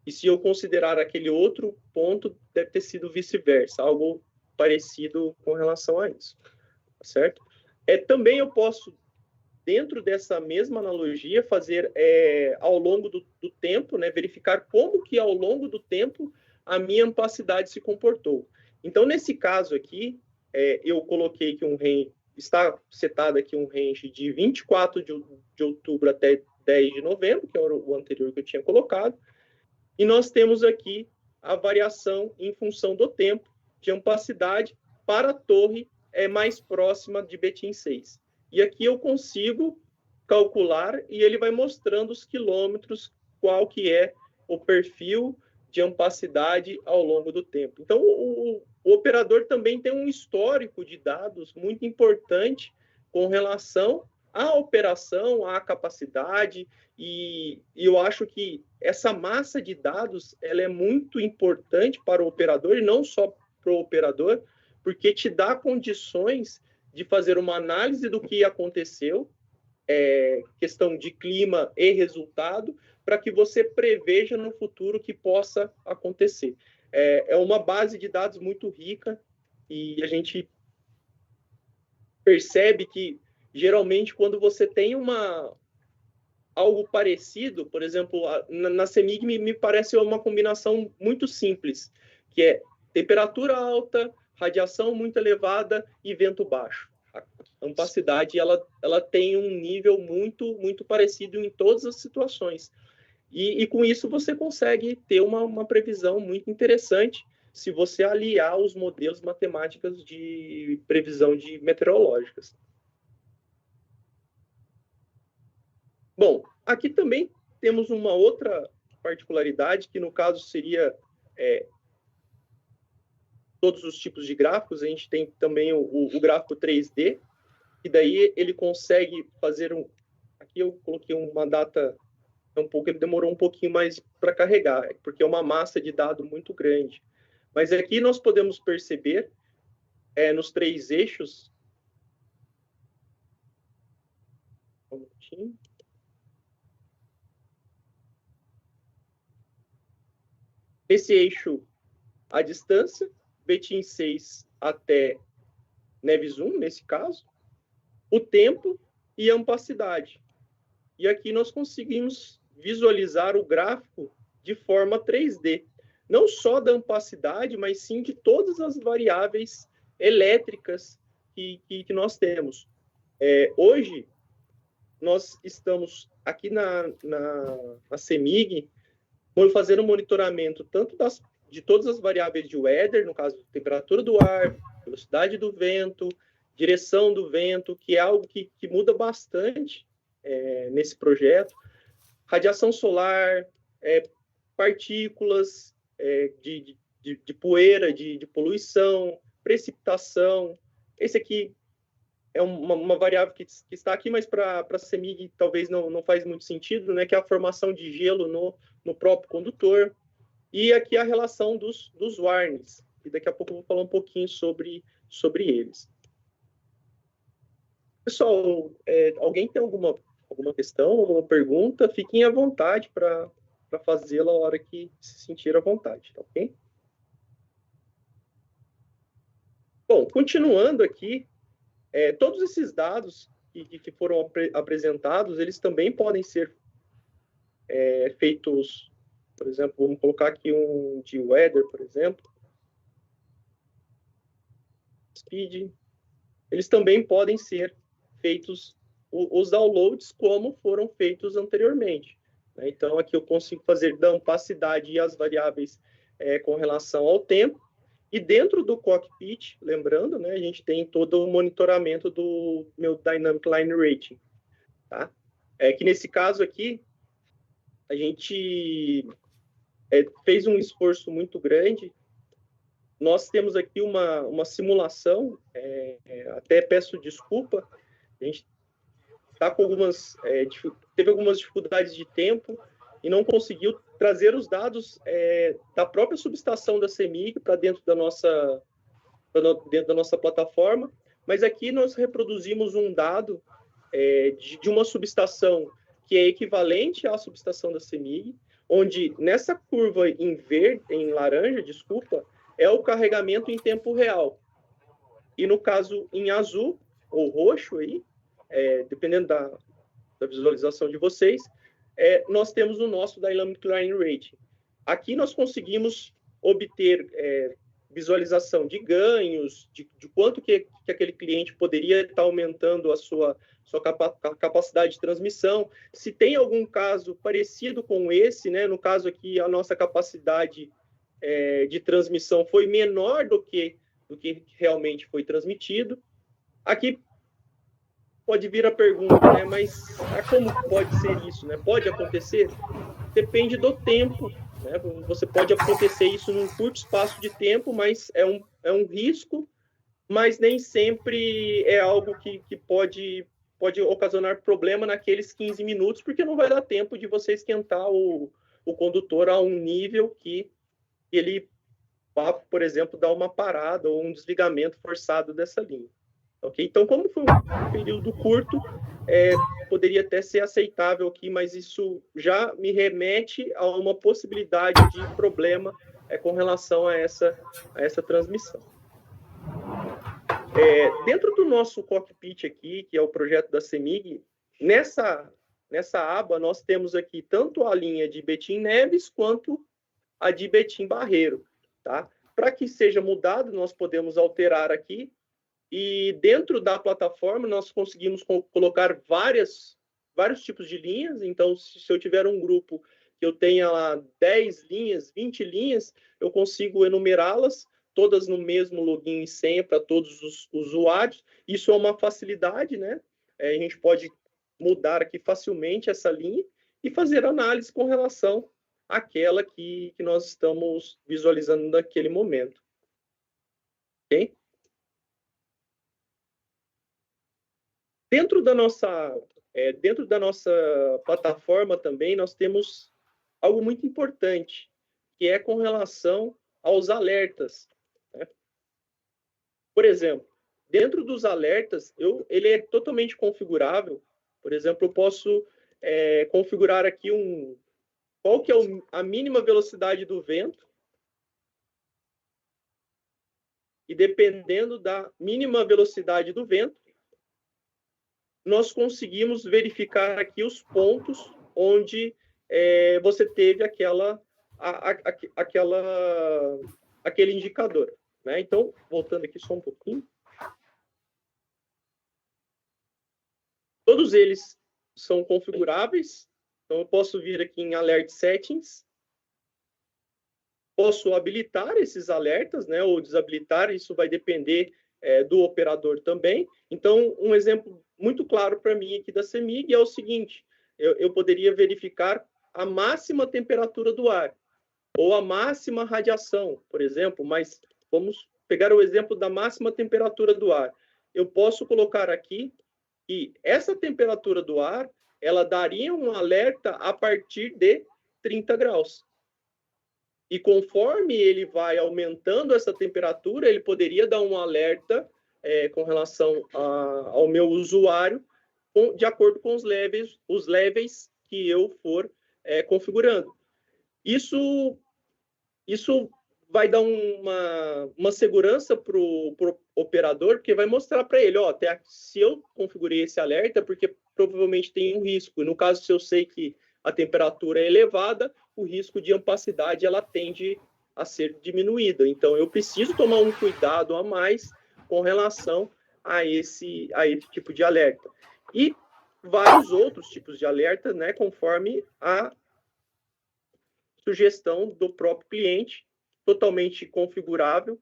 E se eu considerar aquele outro ponto, deve ter sido vice-versa, algo parecido com relação a isso. Certo? Também eu posso, dentro dessa mesma analogia, fazer ao longo do tempo, né, verificar como que ao longo do tempo a minha ampacidade se comportou. Então, nesse caso aqui, eu coloquei que está setado aqui um range de 24 de outubro até 10 de novembro, que era o anterior que eu tinha colocado, e nós temos aqui a variação em função do tempo de ampacidade para a torre mais próxima de Betim 6. E aqui eu consigo calcular e ele vai mostrando os quilômetros, qual que é o perfil de ampacidade ao longo do tempo. Então, o operador também tem um histórico de dados muito importante com relação à operação, à capacidade, e eu acho que essa massa de dados ela é muito importante para o operador, e não só para o operador, porque te dá condições de fazer uma análise do que aconteceu, questão de clima e resultado, para que você preveja no futuro que possa acontecer. É uma base de dados muito rica e a gente percebe que, geralmente, quando você tem algo parecido, por exemplo, na CEMIG me parece uma combinação muito simples, que é temperatura alta, radiação muito elevada e vento baixo. A ampacidade ela tem um nível muito, muito parecido em todas as situações. E com isso você consegue ter uma previsão muito interessante se você aliar os modelos matemáticos de previsão de meteorológicas. Bom, aqui também temos uma outra particularidade, que no caso seria todos os tipos de gráficos. A gente tem também o gráfico 3D, e daí ele consegue fazer aqui eu coloquei uma data ele demorou um pouquinho mais para carregar, porque é uma massa de dado muito grande. Mas aqui nós podemos perceber, nos 3 eixos, um minutinho. Esse eixo, a distância, Betim 6 até Neves 1, nesse caso, o tempo e a ampacidade. E aqui nós conseguimos visualizar o gráfico de forma 3D. Não só da ampacidade, mas sim de todas as variáveis elétricas que nós temos. Hoje, nós estamos aqui na CEMIG fazendo um monitoramento tanto de todas as variáveis de weather, no caso, temperatura do ar, velocidade do vento, direção do vento, que é algo que muda bastante nesse projeto, radiação solar, partículas de poeira, de poluição, precipitação. Esse aqui uma variável que está aqui, mas para a CEMIG talvez não faz muito sentido, né, que é a formação de gelo no próprio condutor. E aqui a relação dos warnings, e daqui a pouco eu vou falar um pouquinho sobre eles. Pessoal, alguém tem alguma questão, alguma pergunta? Fiquem à vontade para fazê-la a hora que se sentir à vontade, tá ok? Bom, continuando aqui, todos esses dados que foram apresentados, eles também podem ser feitos, por exemplo, vamos colocar aqui um de weather, por exemplo, speed, eles também podem ser feitos os downloads como foram feitos anteriormente. Né? Então, aqui eu consigo fazer da opacidade e as variáveis com relação ao tempo. E dentro do cockpit, lembrando, né, a gente tem todo o monitoramento do meu Dynamic Line Rating. Tá? Que nesse caso aqui, a gente fez um esforço muito grande. Nós temos aqui uma simulação, até peço desculpa, a gente está com teve algumas dificuldades de tempo e não conseguiu trazer os dados da própria subestação da CEMIG para dentro da nossa plataforma, mas aqui nós reproduzimos um dado de uma subestação que é equivalente à subestação da CEMIG, onde nessa curva em laranja, é o carregamento em tempo real. E no caso em azul ou roxo aí, dependendo da visualização de vocês, nós temos o nosso Dynamic Line Rating. Aqui nós conseguimos obter visualização de ganhos, de quanto que aquele cliente poderia estar aumentando a sua capacidade de transmissão. Se tem algum caso parecido com esse, né, no caso aqui a nossa capacidade de transmissão foi menor do que realmente foi transmitido. Aqui pode vir a pergunta, né, mas como pode ser isso? Né? Pode acontecer? Depende do tempo. Né? Você pode acontecer isso num curto espaço de tempo, mas é um risco, mas nem sempre é algo que pode ocasionar problema naqueles 15 minutos, porque não vai dar tempo de você esquentar o condutor a um nível que ele vá, por exemplo, dar uma parada ou um desligamento forçado dessa linha. Okay? Então, como foi um período curto, poderia até ser aceitável aqui, mas isso já me remete a uma possibilidade de problema com relação a essa transmissão. Dentro do nosso cockpit aqui, que é o projeto da CEMIG, nessa aba nós temos aqui tanto a linha de Betim Neves quanto a de Betim Barreiro. Tá? Para que seja mudado, nós podemos alterar aqui. E dentro da plataforma, nós conseguimos colocar vários tipos de linhas. Então, se eu tiver um grupo que eu tenha lá 10 linhas, 20 linhas, eu consigo enumerá-las, todas no mesmo login e senha para todos os usuários. Isso é uma facilidade, né? A gente pode mudar aqui facilmente essa linha e fazer análise com relação àquela que nós estamos visualizando naquele momento. Ok? Dentro da nossa plataforma também, nós temos algo muito importante, que é com relação aos alertas. Né? Por exemplo, dentro dos alertas, ele é totalmente configurável. Por exemplo, eu posso configurar aqui qual que é a mínima velocidade do vento, e dependendo da mínima velocidade do vento, nós conseguimos verificar aqui os pontos onde você teve aquele indicador. Né? Então, voltando aqui só um pouquinho. Todos eles são configuráveis. Então, eu posso vir aqui em Alert Settings. Posso habilitar esses alertas, né, ou desabilitar. Isso vai depender do operador também. Então, um exemplo muito claro para mim aqui da CEMIG é o seguinte: eu poderia verificar a máxima temperatura do ar, ou a máxima radiação, por exemplo, mas vamos pegar o exemplo da máxima temperatura do ar. eu posso colocar aqui que essa temperatura do ar, ela daria um alerta a partir de 30 graus. E conforme ele vai aumentando essa temperatura, ele poderia dar um alerta com relação ao meu usuário, de acordo com os levels que eu for configurando. Isso vai dar uma segurança para o operador, porque vai mostrar para ele, ó, se eu configurei esse alerta, porque provavelmente tem um risco. No caso, se eu sei que a temperatura é elevada, o risco de ampacidade ela tende a ser diminuída. Então, eu preciso tomar um cuidado a mais com relação a esse tipo de alerta. E vários outros tipos de alerta, né, conforme a sugestão do próprio cliente, totalmente configurável,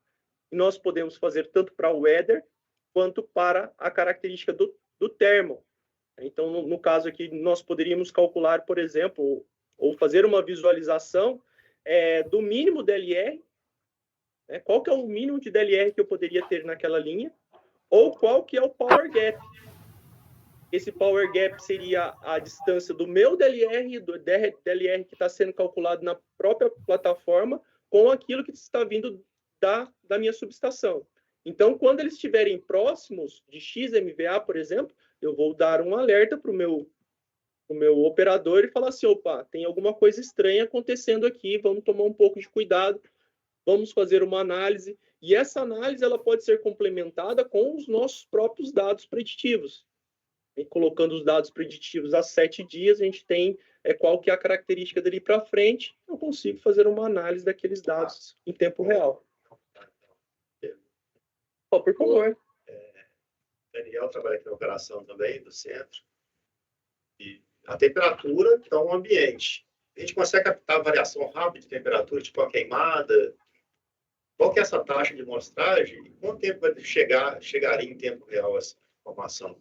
e nós podemos fazer tanto para o weather quanto para a característica do thermal. Então, no caso aqui, nós poderíamos calcular, por exemplo, ou fazer uma visualização do mínimo DLR, né? Qual que é o mínimo de DLR que eu poderia ter naquela linha, ou qual que é o power gap. Esse power gap seria a distância do meu DLR, do DLR que está sendo calculado na própria plataforma, com aquilo que está vindo da minha subestação. Então, quando eles estiverem próximos de XMVA, por exemplo, eu vou dar um alerta para o meu operador e falar assim, opa, tem alguma coisa estranha acontecendo aqui, vamos tomar um pouco de cuidado, vamos fazer uma análise, e essa análise ela pode ser complementada com os nossos próprios dados preditivos. E colocando os dados preditivos a 7 dias, a gente tem qual que é a característica dali para frente, eu consigo fazer uma análise daqueles dados em tempo real. Por favor. Daniel trabalha aqui na operação também, do centro. E a temperatura está um ambiente. A gente consegue captar variação rápida de temperatura, tipo a queimada. Qual que é essa taxa de amostragem? E quanto tempo vai chegaria em tempo real essa informação?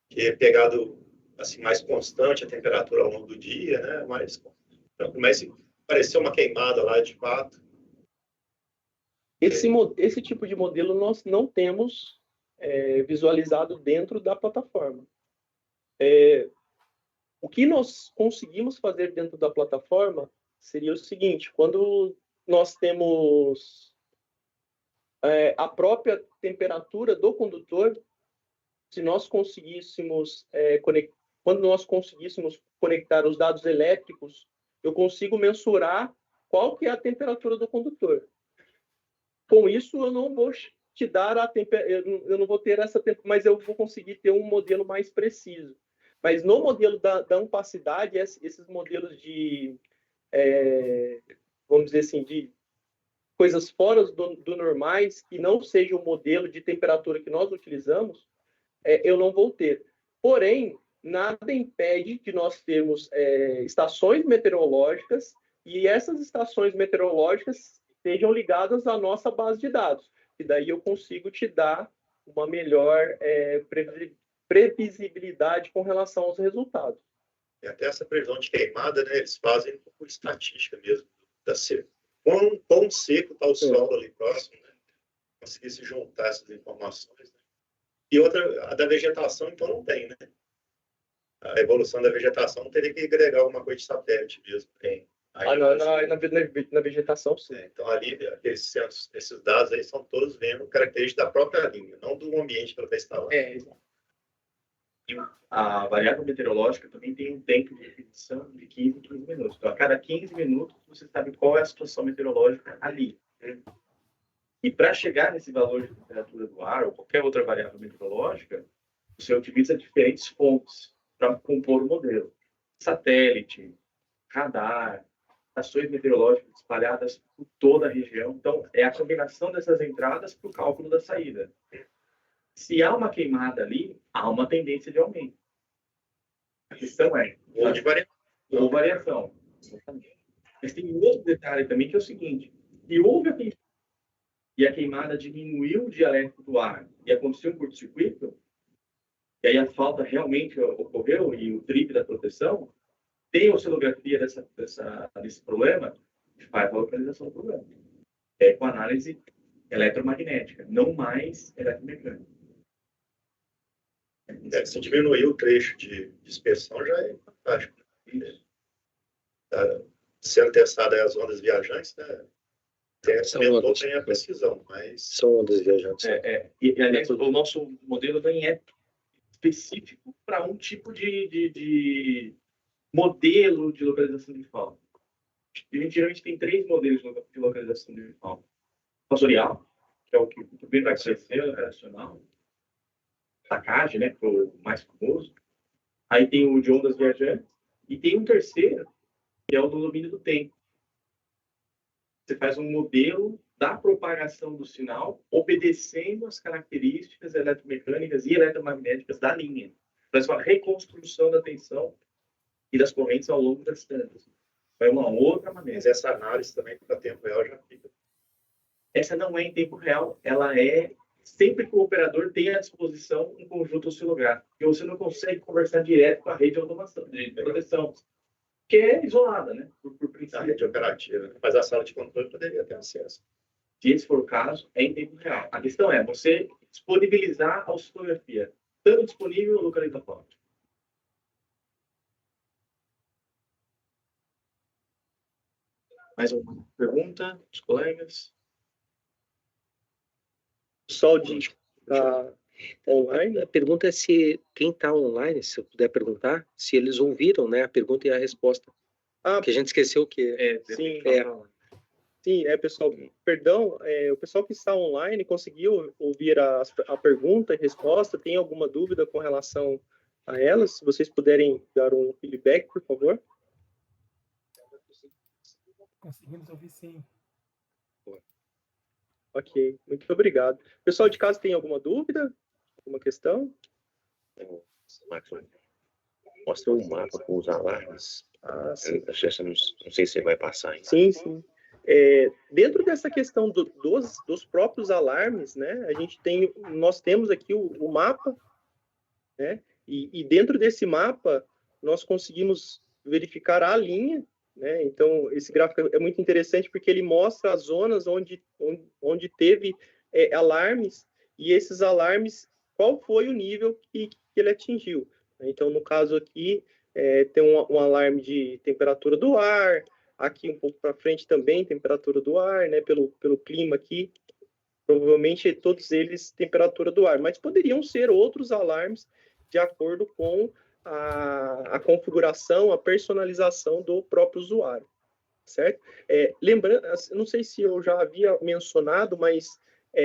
Que é pegado assim, mais constante a temperatura ao longo do dia, né? Mas se aparecer uma queimada lá de fato. Esse tipo de modelo nós não temos visualizado dentro da plataforma. O que nós conseguimos fazer dentro da plataforma seria o seguinte, quando nós temos a própria temperatura do condutor, se nós conseguíssemos quando nós conseguíssemos conectar os dados elétricos, eu consigo mensurar qual que é a temperatura do condutor. Com isso, eu não vou te dar eu não vou ter essa temperatura, mas eu vou conseguir ter um modelo mais preciso. Mas no modelo da ampacidade, esses modelos de, vamos dizer assim, de coisas fora do normais, que não seja o modelo de temperatura que nós utilizamos, eu não vou ter. Porém, nada impede de nós termos estações meteorológicas e essas estações meteorológicas sejam ligadas à nossa base de dados. E daí eu consigo te dar uma melhor previsibilidade com relação aos resultados. E até essa previsão de queimada, né, eles fazem por estatística mesmo da seca. Quão seco está o solo ali próximo, né? Conseguir se juntar essas informações, né? E outra, a da vegetação, então, não tem, né? A evolução da vegetação teria que agregar alguma coisa de satélite mesmo. Tem. Na vegetação, sim. Então, ali, esses dados aí são todos vendo características da própria linha, não do ambiente que ela está instalando. Exato. A variável meteorológica também tem um tempo de repetição de 15 em 15 minutos. Então, a cada 15 minutos, você sabe qual é a situação meteorológica ali. E para chegar nesse valor de temperatura do ar ou qualquer outra variável meteorológica, você utiliza diferentes fontes para compor o modelo. Satélite, radar, estações meteorológicas espalhadas por toda a região. Então, é a combinação dessas entradas para o cálculo da saída. Se há uma queimada ali, há uma tendência de aumento. A questão é... Ou de variação. Ou variação. Mas tem um outro detalhe também, que é o seguinte. Se houve a queimada e a queimada diminuiu o dialético do ar e aconteceu um curto-circuito, e aí a falta realmente ocorreu e o trip da proteção, tem oceanografia desse problema, faz a localização do problema. Com análise eletromagnética, não mais eletromecânica. Se diminuir o trecho de dispersão, já é fantástico. Tá sendo testada aí as ondas viajantes, né? Aumentou bem a precisão, mas... São ondas viajantes. E, aliás, o nosso modelo nem é específico para um tipo de modelo de localização de fauna. A gente geralmente tem 3 modelos de localização de fauna. Sensorial, que é o que bem vai crescer, operacional. Sacagem, né, que é o mais famoso. Aí tem o de ondas viajantes. E tem um terceiro, que é o do domínio do tempo. Você faz um modelo da propagação do sinal, obedecendo as características eletromecânicas e eletromagnéticas da linha. Faz uma reconstrução da tensão e das correntes ao longo das distâncias. É uma outra maneira. Mas essa análise também para tempo real já fica. Essa não é em tempo real, ela é sempre que o operador tem à disposição um conjunto oscilográfico. Porque você não consegue conversar direto com a rede de automação, de proteção, que é isolada, né? Por A princípio. rede operativa, né? Mas a sala de controle poderia ter acesso. Se esse for o caso, é em tempo real. A questão é você disponibilizar a oscilografia, estando disponível no localizador. Mais uma pergunta dos colegas? Pessoal online. A pergunta é se quem está online, se eu puder perguntar, se eles ouviram, né, a pergunta e a resposta. Que a gente esqueceu que... Sim, pessoal, perdão, o pessoal que está online conseguiu ouvir a pergunta e resposta? Tem alguma dúvida com relação a elas? Se vocês puderem dar um feedback, por favor. Conseguimos ouvir, sim. Ok, muito obrigado. Pessoal de casa, tem alguma dúvida? Alguma questão? Marcos, mostra um mapa com os alarmes. Sim. Não sei se você vai passar ainda. Sim. Dentro dessa questão dos próprios alarmes, né, nós temos aqui o mapa, né, e dentro desse mapa nós conseguimos verificar a linha, né, então esse gráfico é muito interessante porque ele mostra as zonas onde teve alarmes, e esses alarmes, qual foi o nível que ele atingiu. Então, no caso aqui, tem um alarme de temperatura do ar. Aqui um pouco para frente também, temperatura do ar, né? Pelo clima aqui, provavelmente todos eles temperatura do ar, mas poderiam ser outros alarmes de acordo com a configuração, a personalização do próprio usuário, certo? Lembrando, não sei se eu já havia mencionado, mas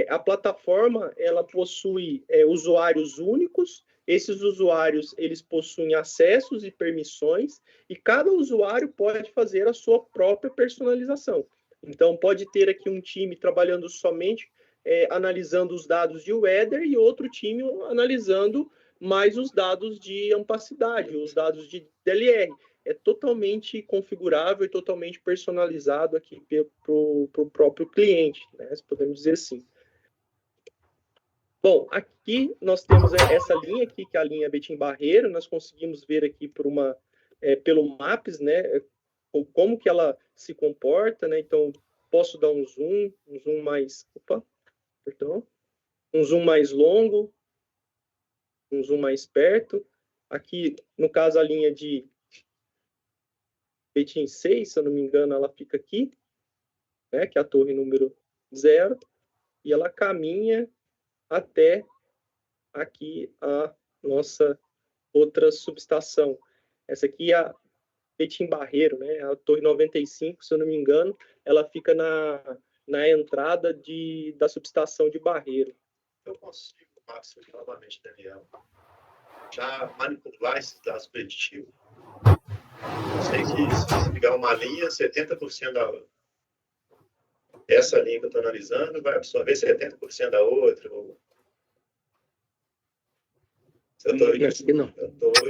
a plataforma, ela possui usuários únicos. Esses usuários, eles possuem acessos e permissões, e cada usuário pode fazer a sua própria personalização. Então, pode ter aqui um time trabalhando somente analisando os dados de weather e outro time analisando mais os dados de ampacidade, os dados de DLR. É totalmente configurável e totalmente personalizado aqui para o próprio cliente, né? Podemos dizer assim. Bom, aqui nós temos essa linha aqui, que é a linha Betim Barreiro. Nós conseguimos ver aqui pelo Maps, né, como que ela se comporta, né? Então, posso dar um zoom mais... um zoom mais longo, um zoom mais perto. Aqui, no caso, a linha de Betim 6, se eu não me engano, ela fica aqui, né, que é a torre número 0, e ela caminha até aqui a nossa outra subestação. Essa aqui é a Betim Barreiro, né? A torre 95, se eu não me engano, ela fica na entrada da subestação de Barreiro. Eu consigo, Márcio, novamente, Daniel, já manipular esses dados preditivos. Eu sei que se você pegar uma linha, 70% essa linha que eu estou analisando vai absorver 70% da outra. Eu estou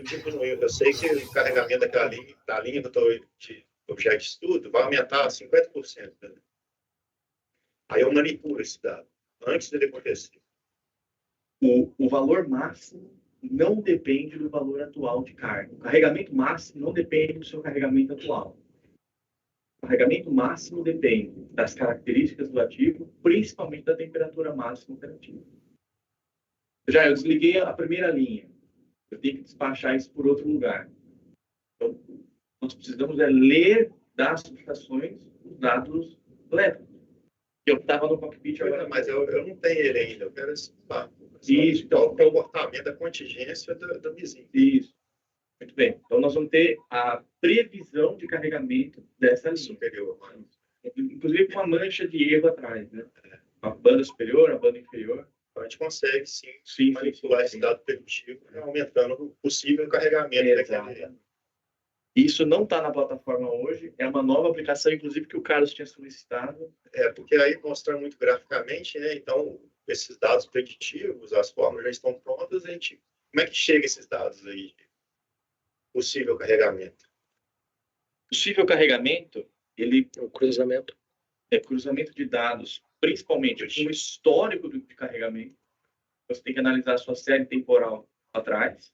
diminuindo. Eu sei que o carregamento da linha que eu estou de objeto de estudo vai aumentar 50%. Né? Aí eu manipulo esse dado antes dele acontecer. O valor máximo não depende do valor atual de carga. O carregamento máximo não depende do seu carregamento atual. carregamento máximo depende das características do ativo, principalmente da temperatura máxima operativa. Eu desliguei a primeira linha, eu tenho que despachar isso por outro lugar. Então, nós precisamos ler das subestações os dados elétricos. Eu estava no cockpit agora. Mas eu não tenho ele ainda, eu quero esse Isso, então, o comportamento da contingência do vizinho. Isso. Muito bem. Então, nós vamos ter a previsão de carregamento dessa linha. Superior. Inclusive com uma mancha de erro atrás, né? A banda superior, a banda inferior. Então, a gente consegue, sim manipular esse dado preditivo, aumentando o possível carregamento daquele. Isso não está na plataforma hoje, é uma nova aplicação, inclusive, que o Carlos tinha solicitado. Porque aí mostra muito graficamente, né? Então, esses dados preditivos, as fórmulas já estão prontas, como é que chega esses dados aí? Possível carregamento. Possível carregamento, O cruzamento. é cruzamento de dados, principalmente um histórico de carregamento. Você tem que analisar a sua série temporal atrás.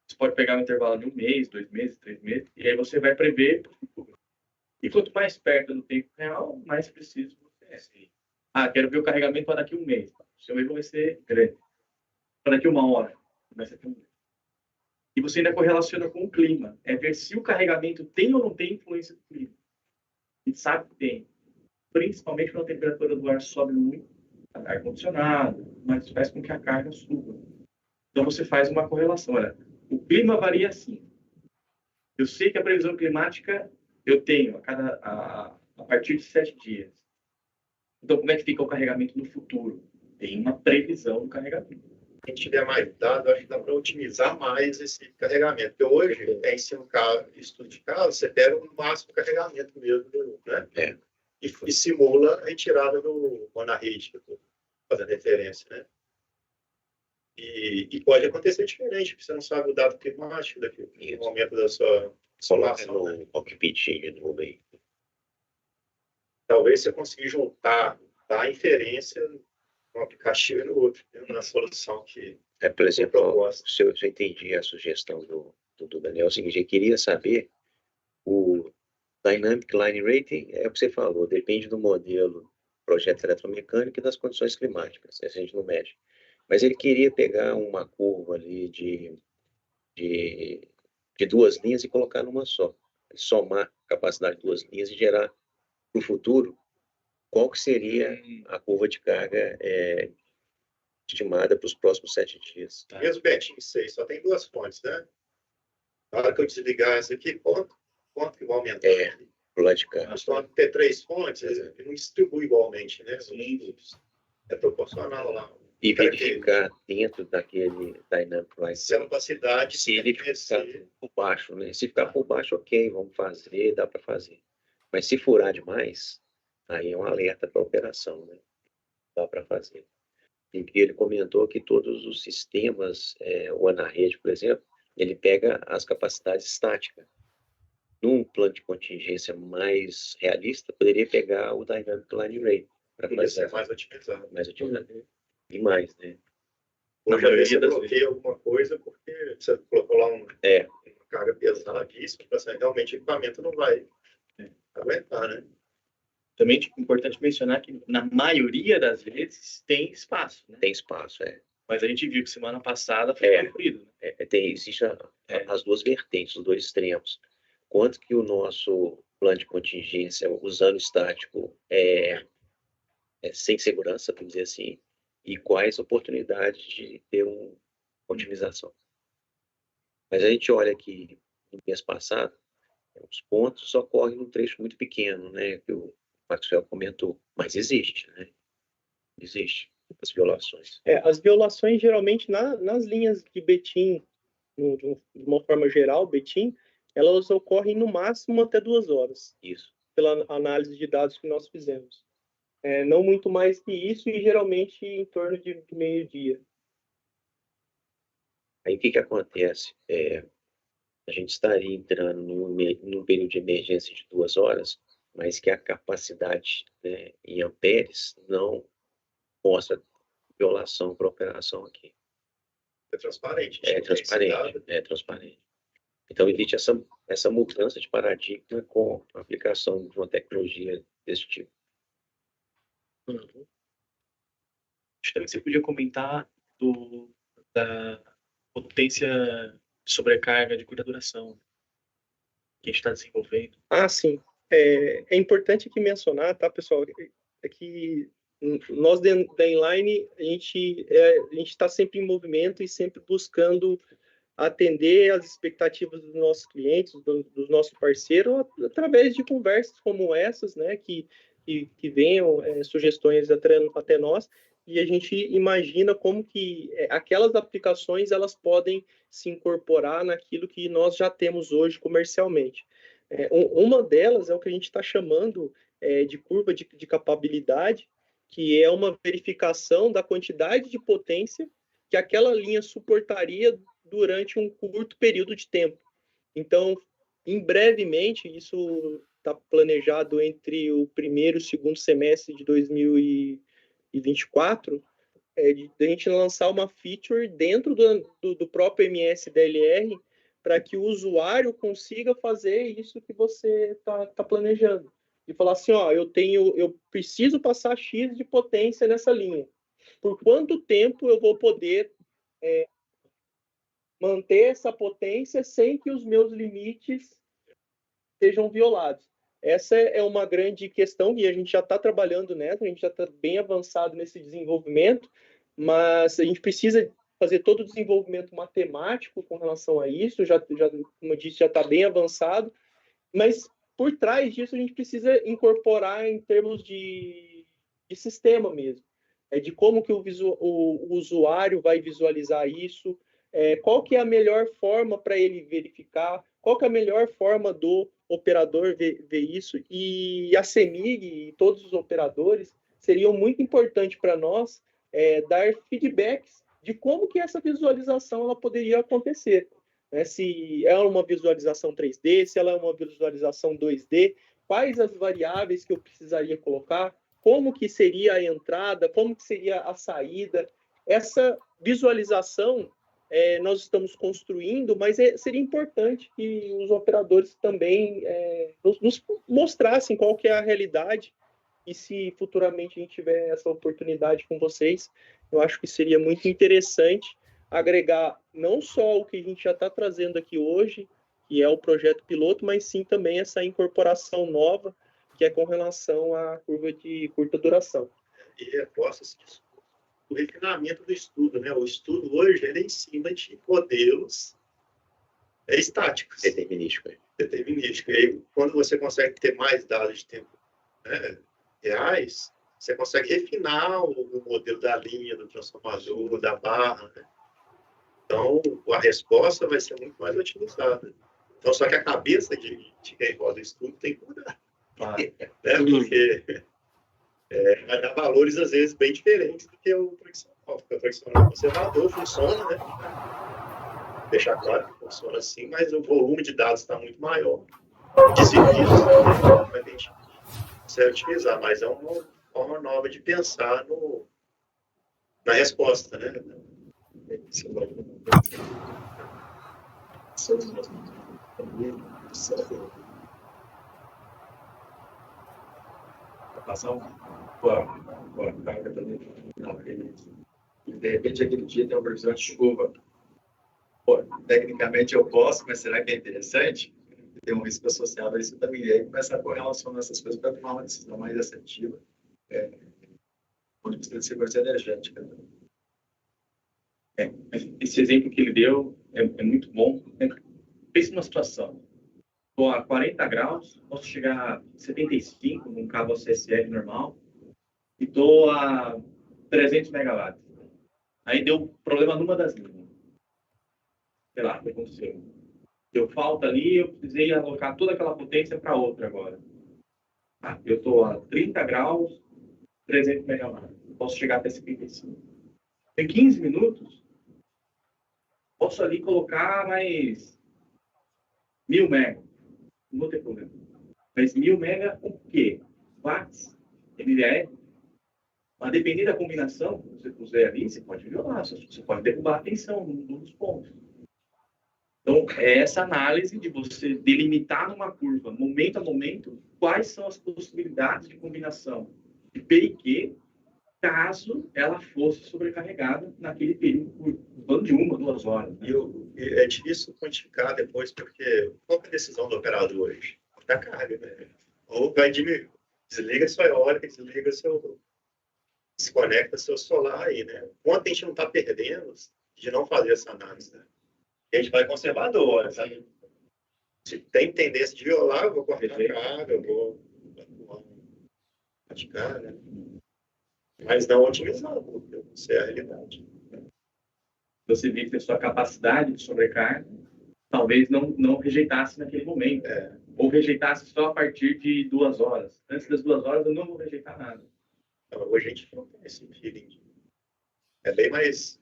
Você pode pegar um intervalo de 1 mês, 2 meses, 3 meses, e aí você vai prever para o futuro. E quanto mais perto do tempo real, mais preciso você é. Quero ver o carregamento para daqui a 1 mês. O seu erro vai ser grande. Para daqui a 1 hora, vai ser tão grande. E você ainda correlaciona com o clima. É ver se o carregamento tem ou não tem influência do clima. A gente sabe que tem. Principalmente quando a temperatura do ar sobe muito, ar-condicionado, mas faz com que a carga suba. Então você faz uma correlação. Olha, o clima varia assim. Eu sei que a previsão climática eu tenho a partir de 7 dias. Então, como é que fica o carregamento no futuro? Tem uma previsão do carregamento. Quem tiver mais dados, acho que dá para otimizar mais esse carregamento. Porque hoje, em cima do estudo de caso, você pega o máximo carregamento mesmo, né? E simula a retirada do Monarrede, que eu estou fazendo referência, né? E pode acontecer diferente, porque você não sabe o dado climático daqui, no momento da sua simulação. Coloca no cockpit de novo aí. Talvez você consiga juntar a inferência um aplicativo e no outro, na solução que por exemplo, se eu entendi a sugestão do Daniel, é o seguinte, eu queria saber o Dynamic Line Rating, é o que você falou, depende do modelo, projeto eletromecânico e das condições climáticas, essa a gente não mede. Mas ele queria pegar uma curva ali de 2 linhas e colocar numa só, somar a capacidade de 2 linhas e gerar para o futuro qual que seria a curva de carga estimada para os próximos 7 dias. Mesmo Betinho 6, só tem 2 fontes, né? Na hora que eu desligar essa aqui, quanto que vai aumentar? Pro lado de cá. Nós vamos ter 3 fontes, ele não distribui igualmente, né? É proporcional lá. E verificar dentro daquele Dynamic Line se a capacidade se ele ficar por baixo, né? Se ficar por baixo, ok, vamos fazer, dá para fazer. Mas se furar demais, aí é um alerta para a operação, né? Dá para fazer. E ele comentou que todos os sistemas, o Anarrede, por exemplo, ele pega as capacidades estáticas. Num plano de contingência mais realista, poderia pegar o Dynamic Line Rate. Para fazer mais otimizado. Mais otimizado. E mais, né? Na maioria você bloqueia alguma coisa porque você colocou lá uma carga pesadíssima, realmente o equipamento não vai aguentar, né? Também é importante mencionar que na maioria das vezes tem espaço, né? Tem espaço, Mas a gente viu que semana passada foi cumprido. Né? Existe as duas vertentes, os 2 extremos. Quanto que o nosso plano de contingência, usando estático, sem segurança, vamos dizer assim, e quais oportunidades de ter uma otimização. Mas a gente olha aqui, no mês passado, os pontos ocorrem num trecho muito pequeno, né, que o Maxwell comentou, mas existe, né? Existe as violações. As violações, geralmente, nas linhas de Betim, de uma forma geral, Betim, elas ocorrem no máximo até 2 horas. Isso. Pela análise de dados que nós fizemos. Não muito mais que isso e geralmente em torno de meio-dia. Aí o que acontece? A gente estaria entrando num período de emergência de 2 horas, mas que a capacidade, né, em amperes não mostra violação para a operação aqui. É transparente. É transparente. Então, existe essa mudança de paradigma com a aplicação de uma tecnologia desse tipo. Acho que também você podia comentar da potência de sobrecarga de curta duração que a gente está desenvolvendo. Sim. É importante aqui mencionar, tá, pessoal, é que nós da Inline, a gente está sempre em movimento e sempre buscando atender às expectativas dos nossos clientes, dos nossos parceiros, através de conversas como essas, né, que venham sugestões até nós, e a gente imagina como que aquelas aplicações elas podem se incorporar naquilo que nós já temos hoje comercialmente. Uma delas é o que a gente está chamando de curva de capabilidade, que é uma verificação da quantidade de potência que aquela linha suportaria durante um curto período de tempo. Então, em brevemente, isso está planejado entre o primeiro e o segundo semestre de 2024, de a gente lançar uma feature dentro do próprio MS-DLR para que o usuário consiga fazer isso que você está planejando. E falar assim, eu preciso passar X de potência nessa linha. Por quanto tempo eu vou poder manter essa potência sem que os meus limites sejam violados? Essa é uma grande questão e a gente já está trabalhando nessa, a gente já está bem avançado nesse desenvolvimento, mas a gente precisa fazer todo o desenvolvimento matemático com relação a isso, como eu disse, já está bem avançado, mas por trás disso a gente precisa incorporar em termos de sistema mesmo, de como que o usuário vai visualizar isso, qual que é a melhor forma para ele verificar, qual que é a melhor forma do operador ver isso, e a CEMIG e todos os operadores seriam muito importantes para nós dar feedbacks de como que essa visualização ela poderia acontecer. Se é uma visualização 3D, se ela é uma visualização 2D, quais as variáveis que eu precisaria colocar, como que seria a entrada, como que seria a saída. Essa visualização nós estamos construindo, mas seria importante que os operadores também nos mostrassem qual que é a realidade, e se futuramente a gente tiver essa oportunidade com vocês, eu acho que seria muito interessante agregar não só o que a gente já está trazendo aqui hoje, que é o projeto piloto, mas sim também essa incorporação nova, que é com relação à curva de curta duração. E reforça-se o refinamento do estudo, né? O estudo hoje ele é em cima de modelos estáticos. Determinístico. E aí, quando você consegue ter mais dados de tempo, né, reais, você consegue refinar o modelo da linha, do transformador, da barra, né? Então, a resposta vai ser muito mais otimizada. Então, só que a cabeça de quem roda o estudo tem que mudar. Né? Porque vai dar valores, às vezes, bem diferentes do que o tradicional. Porque o tradicional conservador funciona, né? Deixar claro que funciona assim, mas o volume de dados está muito maior. De serviços, a gente consegue utilizar, mas é uma forma nova de pensar na resposta, né? Passar uma carga também. De repente, aquele dia tem uma previsão de chuva. Tecnicamente eu posso, mas será que é interessante? Tem um risco associado a isso também. E aí começa a correlacionar essas coisas para tomar uma decisão mais assertiva, do ponto de vista de segurança energética. Esse exemplo que ele deu é muito bom. Pense numa situação. Estou a 40 graus, posso chegar a 75 num cabo ACSL normal e estou a 300 megawatts. Aí deu problema numa das linhas. Sei lá, o que aconteceu? Deu falta ali, eu precisei alocar toda aquela potência para outra agora. Eu estou a 30 graus, 300 megawatts. Posso chegar até 75. Em 15 minutos, posso ali colocar mais 1000 mega. Não vou ter problema. Mas 1000 mega o quê? Watts? MVAE? Mas dependendo da combinação que você puser ali, você pode violar, você pode derrubar a tensão num dos pontos. Então, é essa análise de você delimitar numa curva, momento a momento, quais são as possibilidades de combinação de P e Q, caso ela fosse sobrecarregada naquele período curto, de 1 a 2 horas. Né? E é difícil quantificar depois, porque qual que é a decisão do operador hoje? Da carga, né? Ou vai diminuir, desliga sua eólica, desliga desconecta seu solar aí, né? Quanto a gente não está perdendo de não fazer essa análise, né? A gente vai conservador, sabe? Se tem tendência de violar, eu vou cortar a carga, eu vou praticar, né? Mas não otimizar, porque isso é a realidade. Você vê que a sua capacidade de sobrecarga talvez não rejeitasse naquele momento. Ou rejeitasse só a partir de 2 horas. Antes das 2 horas, eu não vou rejeitar nada. Então, hoje a gente não tem esse feeling. É bem mais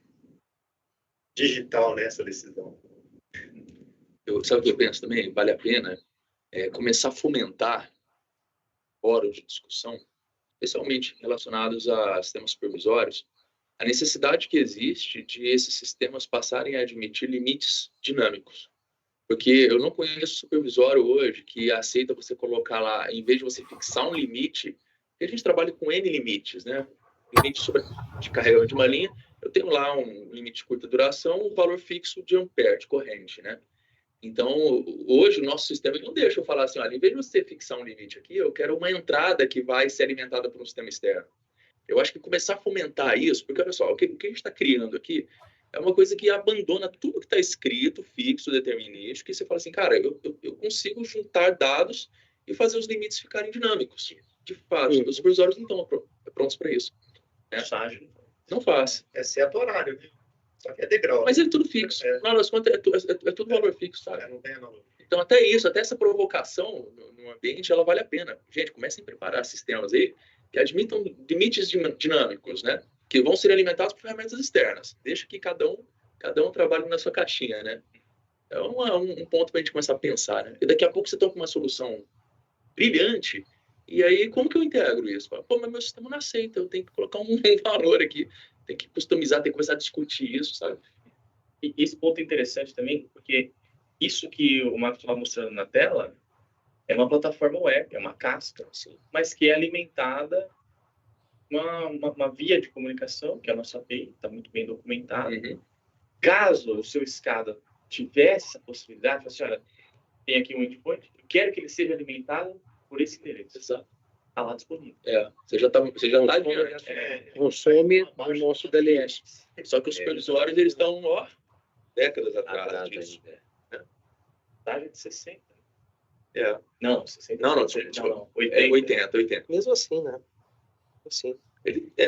digital, né, essa decisão. Sabe o que eu penso também? Vale a pena começar a fomentar fóruns de discussão, especialmente relacionados a sistemas supervisórios, a necessidade que existe de esses sistemas passarem a admitir limites dinâmicos. Porque eu não conheço supervisório hoje que aceita você colocar lá, em vez de você fixar um limite, porque a gente trabalha com N limites, né? Limite de carregamento de uma linha, eu tenho lá um limite de curta duração, um valor fixo de ampere, de corrente, né? Então, hoje o nosso sistema não deixa eu falar assim, olha, em vez de você fixar um limite aqui, eu quero uma entrada que vai ser alimentada por um sistema externo. Eu acho que começar a fomentar isso, porque olha só, o que a gente está criando aqui é uma coisa que abandona tudo que está escrito, fixo, determinístico, e você fala assim, cara, eu consigo juntar dados e fazer os limites ficarem dinâmicos. De fato, os supervisórios não estão prontos para isso. Né? Não faz. Exceto horário, viu? Só que é degrau. Mas é tudo fixo. Não, nas contas, é tudo valor fixo, sabe? Não tem, não. Então, até isso, até essa provocação no ambiente, ela vale a pena. Gente, comecem a preparar sistemas aí que admitam limites dinâmicos, né? Que vão ser alimentados por ferramentas externas. Deixa que cada um trabalhe na sua caixinha, né? É um ponto para a gente começar a pensar, né? E daqui a pouco você está com uma solução brilhante, e aí como que eu integro isso? Pô, mas meu sistema não aceita, eu tenho que colocar um valor aqui, tem que customizar, tem que começar a discutir isso, sabe? E esse ponto é interessante também, porque isso que o Marcos estava mostrando na tela é uma plataforma web, é uma casca, assim, mas que é alimentada uma via de comunicação, que é a nossa API, está muito bem documentada. Caso o seu SCADA tivesse essa possibilidade, assim, olha, tem aqui um endpoint, eu quero que ele seja alimentado por esse endereço. Exato. Está lá disponível. Você já está adiante. Consome o nosso DLS. Só que os supervisórios, eles estão, décadas atrás disso. Taxa de 60. Não, 60. Não, 80. Mesmo assim, né? Assim. Ele é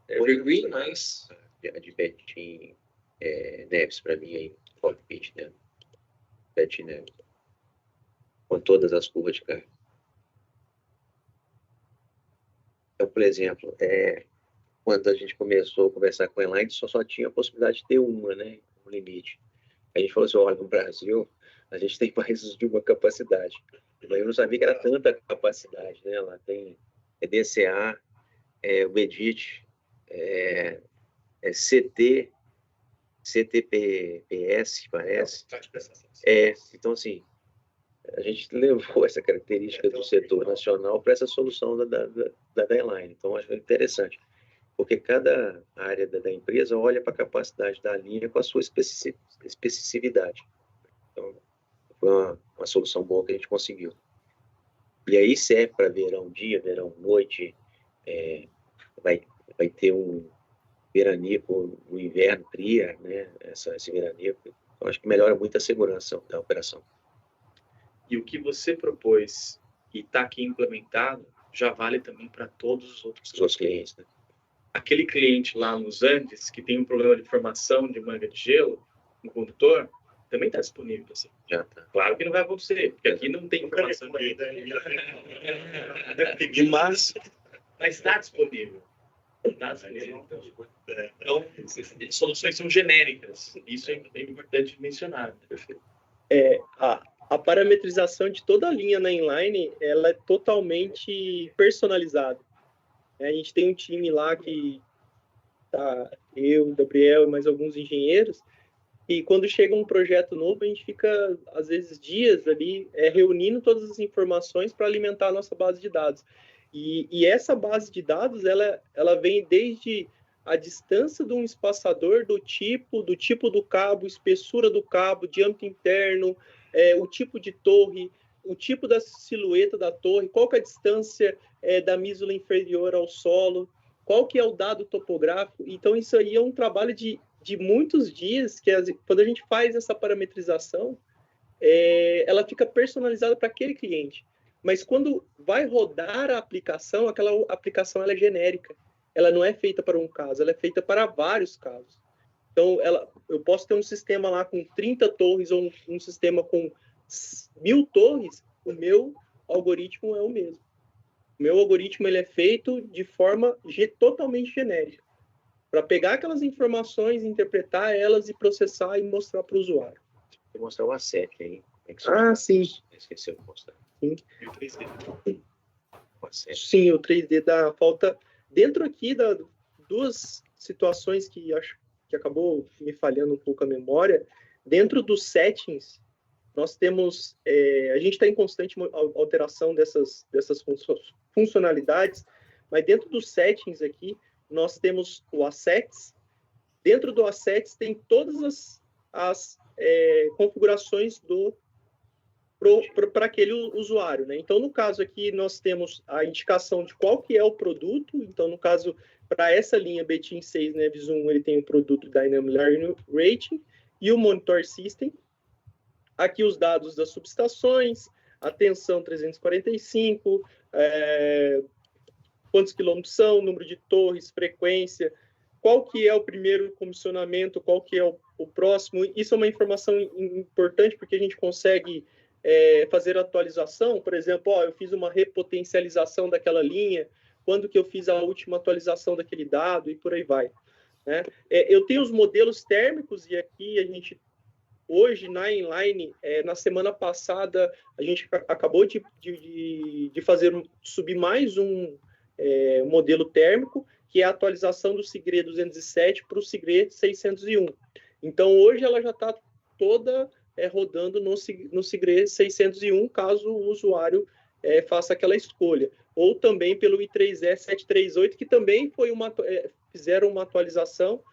evergreen, mas... A de Betim Neves, para mim, aí, cockpit, né? Betim Neves. Com todas as curvas de carga. Então, por exemplo, quando a gente começou a conversar com a Enline, só tinha a possibilidade de ter uma, né? Um limite. A gente falou assim, olha, no Brasil, a gente tem mais de uma capacidade. Mas eu não sabia que era tanta capacidade, né? Lá tem DCA, o EDIT, CT, CTPS, parece. Então, assim, a gente levou essa característica do setor nacional para essa solução da Enline. Então, acho interessante, porque cada área da empresa olha para a capacidade da linha com a sua especificidade. Então, foi uma solução boa que a gente conseguiu. E aí serve para verão dia, verão noite, vai ter um veranico no inverno, tria, né? Esse veranico. Então, acho que melhora muito a segurança da operação. E o que você propôs e está aqui implementado já vale também para todos os outros clientes, né? Aquele cliente lá nos Andes que tem um problema de formação de manga de gelo no condutor, também está disponível. Assim. Já tá. Claro que não vai acontecer, porque aqui não tem informação de mas está disponível. Então, soluções são genéricas. Isso é importante mencionar. A parametrização de toda a linha na Enline, ela é totalmente personalizada. A gente tem um time lá que tá eu, o Gabriel e mais alguns engenheiros, E quando chega um projeto novo, a gente fica, às vezes, dias ali reunindo todas as informações para alimentar a nossa base de dados. E essa base de dados, ela vem desde a distância de um espaçador, do tipo do cabo, espessura do cabo, diâmetro interno, o tipo de torre, o tipo da silhueta da torre, qual que é a distância da mísula inferior ao solo, qual que é o dado topográfico. Então, isso aí é um trabalho de muitos dias, que quando a gente faz essa parametrização, ela fica personalizada para aquele cliente. Mas quando vai rodar a aplicação, aquela aplicação ela é genérica. Ela não é feita para um caso, ela é feita para vários casos. Então, eu posso ter um sistema lá com 30 torres ou um sistema com 1000 torres, o meu algoritmo é o mesmo. O meu algoritmo ele é feito de forma totalmente genérica, para pegar aquelas informações, interpretar elas e processar e mostrar para o usuário. Vou mostrar o asset aí. Sim. Esqueceu de mostrar. Sim. E o 3D. O asset. Sim, o 3D dá falta. Dentro aqui das duas situações que acho que acabou me falhando um pouco a memória, dentro dos settings, nós temos, a gente está em constante alteração dessas funcionalidades, mas dentro dos settings aqui, nós temos o Assets. Dentro do Assets tem todas as configurações para aquele usuário, né? Então, no caso aqui, nós temos a indicação de qual que é o produto. Então, no caso, para essa linha Betim 6 Neves 1, ele tem o produto Dynamic Learning Rating e o Monitor System. Aqui os dados das subestações, a tensão 345, quantos quilômetros são, número de torres, frequência, qual que é o primeiro comissionamento, qual que é o próximo. Isso é uma informação importante, porque a gente consegue fazer atualização. Por exemplo, eu fiz uma repotencialização daquela linha, quando que eu fiz a última atualização daquele dado, e por aí vai, né? Eu tenho os modelos térmicos, e aqui a gente, hoje, na inline, na semana passada, a gente acabou de subir mais um modelo térmico, que é a atualização do SIGRE 207 para o SIGRE 601. Então, hoje ela já está toda rodando no SIGRE 601, caso o usuário faça aquela escolha. Ou também pelo I3E 738, que também fizeram uma atualização.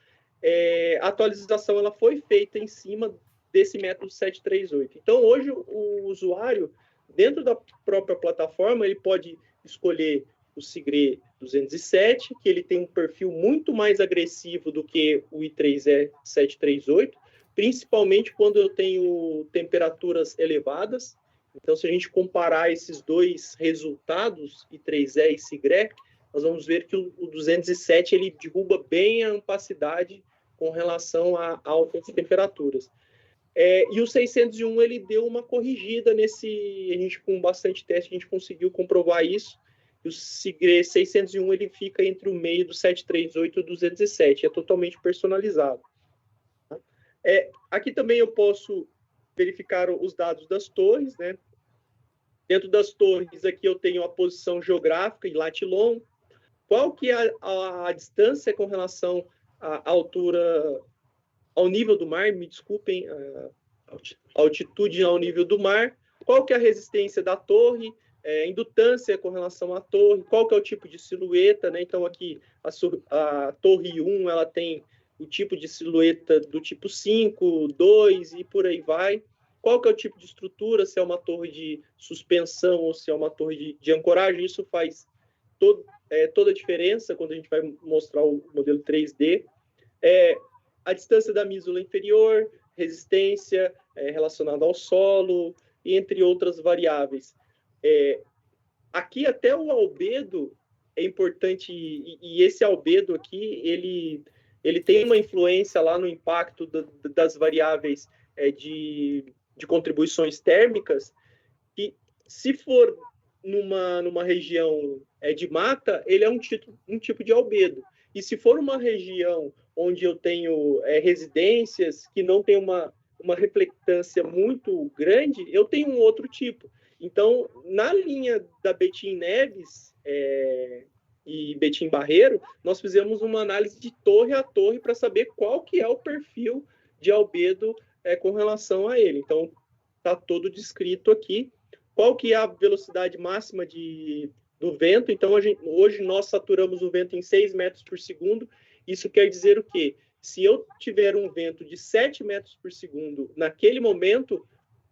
A atualização ela foi feita em cima desse método 738. Então, hoje, o usuário, dentro da própria plataforma, ele pode escolher o SIGRE 207, que ele tem um perfil muito mais agressivo do que o I3E 738, principalmente quando eu tenho temperaturas elevadas. Então, se a gente comparar esses dois resultados, I3E e SIGRE, nós vamos ver que o 207 ele derruba bem a ampacidade com relação a altas temperaturas. E o 601 ele deu uma corrigida a gente, com bastante teste, a gente conseguiu comprovar isso. E o SIGRE 601 ele fica entre o meio do 738 e o 207, é totalmente personalizado. Aqui também eu posso verificar os dados das torres, né? Dentro das torres aqui eu tenho a posição geográfica e latilon, qual que é a distância com relação à altura, ao nível do mar, me desculpem, a altitude ao nível do mar, qual que é a resistência da torre, indutância com relação à torre, qual que é o tipo de silhueta, né? Então aqui a torre 1, ela tem o tipo de silhueta do tipo 5, 2 e por aí vai. Qual que é o tipo de estrutura, se é uma torre de suspensão ou se é uma torre de ancoragem. Isso faz toda a diferença quando a gente vai mostrar o modelo 3D. A distância da mísula inferior, resistência relacionada ao solo, e entre outras variáveis. Aqui até o albedo é importante, e esse albedo aqui, ele tem uma influência lá no impacto das variáveis de contribuições térmicas, que se for numa região de mata, ele é um tipo de albedo. E se for uma região onde eu tenho residências que não tem uma reflectância muito grande, eu tenho um outro tipo. Então, na linha da Betim Neves e Betim Barreiro, nós fizemos uma análise de torre a torre para saber qual que é o perfil de albedo com relação a ele. Então, está todo descrito aqui. Qual que é a velocidade máxima do vento? Então, hoje nós saturamos o vento em 6 metros por segundo. Isso quer dizer o quê? Se eu tiver um vento de 7 metros por segundo naquele momento,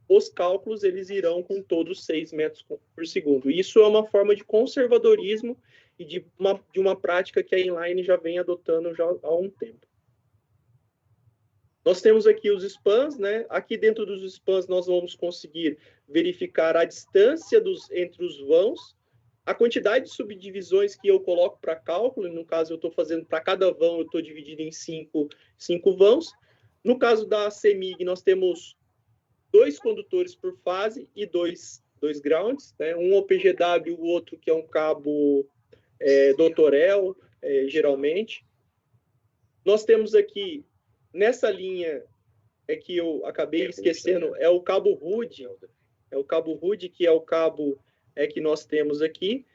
os cálculos eles irão com todos 6 metros por segundo. Isso é uma forma de conservadorismo e de uma prática que a inline já vem adotando já há um tempo. Nós temos aqui os spans, né? Aqui dentro dos spans nós vamos conseguir verificar a distância entre os vãos, a quantidade de subdivisões que eu coloco para cálculo. No caso, eu estou fazendo para cada vão, eu estou dividindo em cinco vãos. No caso da CEMIG, nós temos 2 condutores por fase e dois grounds, né? Um OPGW, o outro que é um cabo Doutorel, geralmente. Nós temos aqui, nessa linha, que eu acabei esquecendo, é o cabo RUD. É o cabo RUD, que é o cabo que nós temos aqui,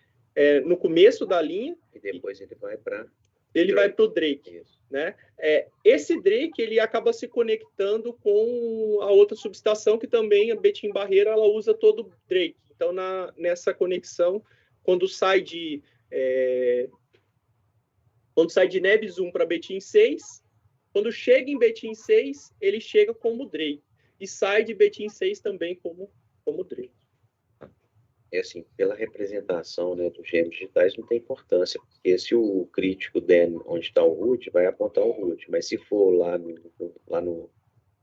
no começo da linha. E depois ele vai para... Ele vai para o Drake, né? Esse Drake, ele acaba se conectando com a outra subestação, que também, a Betim Barreira, ela usa todo o Drake. Então, nessa conexão, quando sai de Neves 1 para Betim 6, quando chega em Betim 6, ele chega como Drake. E sai de Betim 6 também como Drake. Assim, pela representação, né, dos gêmeos digitais não tem importância, porque se o crítico der onde está o root, vai apontar o root, mas se for lá no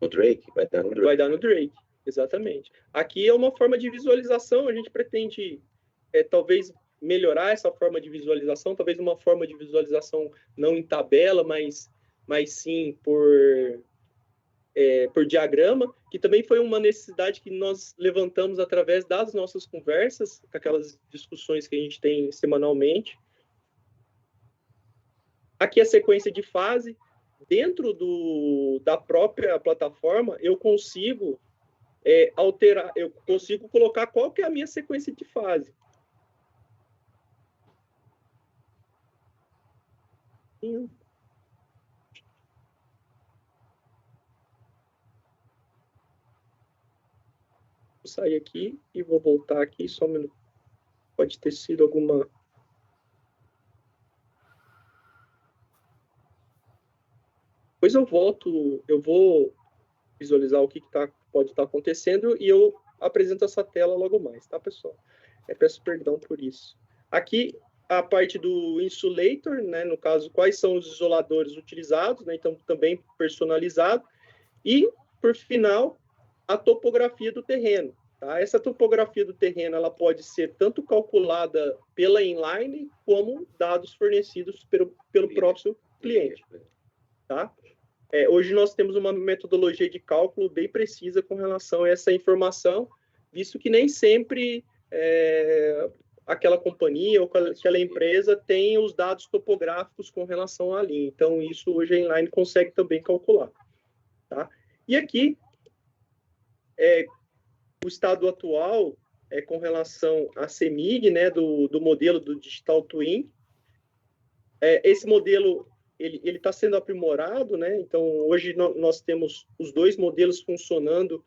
Drake, vai dar no Drake. Vai dar no Drake, exatamente. Aqui é uma forma de visualização, a gente pretende talvez melhorar essa forma de visualização, talvez uma forma de visualização não em tabela, mas sim por diagrama, que também foi uma necessidade que nós levantamos através das nossas conversas, aquelas discussões que a gente tem semanalmente. Aqui a sequência de fase. Dentro da própria plataforma, eu consigo alterar, eu consigo colocar qual que é a minha sequência de fase. Vou sair aqui e vou voltar aqui só um minuto. Pode ter sido alguma... Depois eu volto, eu vou visualizar o que pode estar acontecendo e eu apresento essa tela logo mais, tá, pessoal? Peço perdão por isso. Aqui, a parte do insulator, né, no caso, quais são os isoladores utilizados, né, então também personalizado. E, por final, a topografia do terreno. Tá? Essa topografia do terreno ela pode ser tanto calculada pela inline como dados fornecidos pelo próprio cliente. Tá? Hoje nós temos uma metodologia de cálculo bem precisa com relação a essa informação, visto que nem sempre aquela companhia ou aquela empresa tem os dados topográficos com relação à linha. Então, isso hoje a inline consegue também calcular. Tá? E aqui, o estado atual com relação à CEMIG, né, do modelo do Digital Twin. Esse modelo ele está sendo aprimorado, né? Então, hoje nós temos os 2 modelos funcionando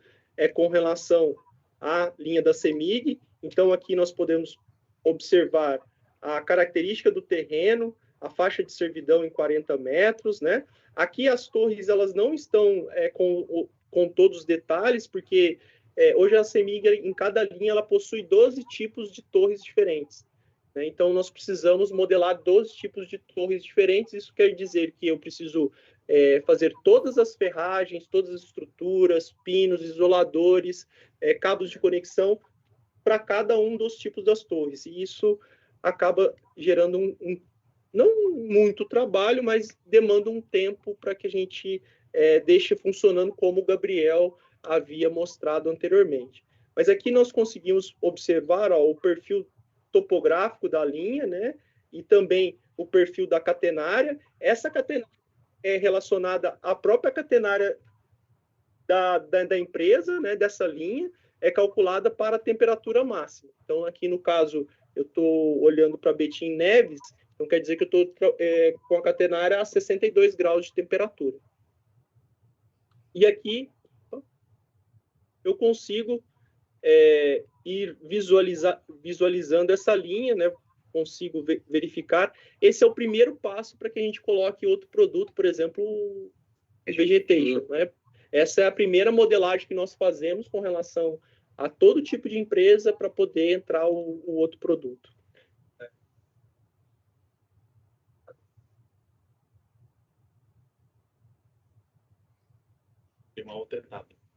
com relação à linha da CEMIG. Então, aqui nós podemos observar a característica do terreno, a faixa de servidão em 40 metros, né? Aqui as torres, elas não estão com todos os detalhes, porque hoje a CEMIG, em cada linha, ela possui 12 tipos de torres diferentes. Né? Então, nós precisamos modelar 12 tipos de torres diferentes. Isso quer dizer que eu preciso fazer todas as ferragens, todas as estruturas, pinos, isoladores, cabos de conexão para cada um dos tipos das torres. E isso acaba gerando não muito trabalho, mas demanda um tempo para que a gente deixe funcionando como o Gabriel havia mostrado anteriormente. Mas aqui nós conseguimos observar o perfil topográfico da linha, né? E também o perfil da catenária. Essa catenária é relacionada à própria catenária da empresa, né? Dessa linha, é calculada para a temperatura máxima. Então, aqui no caso, eu estou olhando para Betim Neves, então quer dizer que eu estou com a catenária a 62 graus de temperatura. E aqui eu consigo ir visualizando essa linha, né? Consigo verificar. Esse é o primeiro passo para que a gente coloque outro produto, por exemplo, o Vegetation, né? Essa é a primeira modelagem que nós fazemos com relação a todo tipo de empresa para poder entrar o outro produto. Tem uma outra etapa.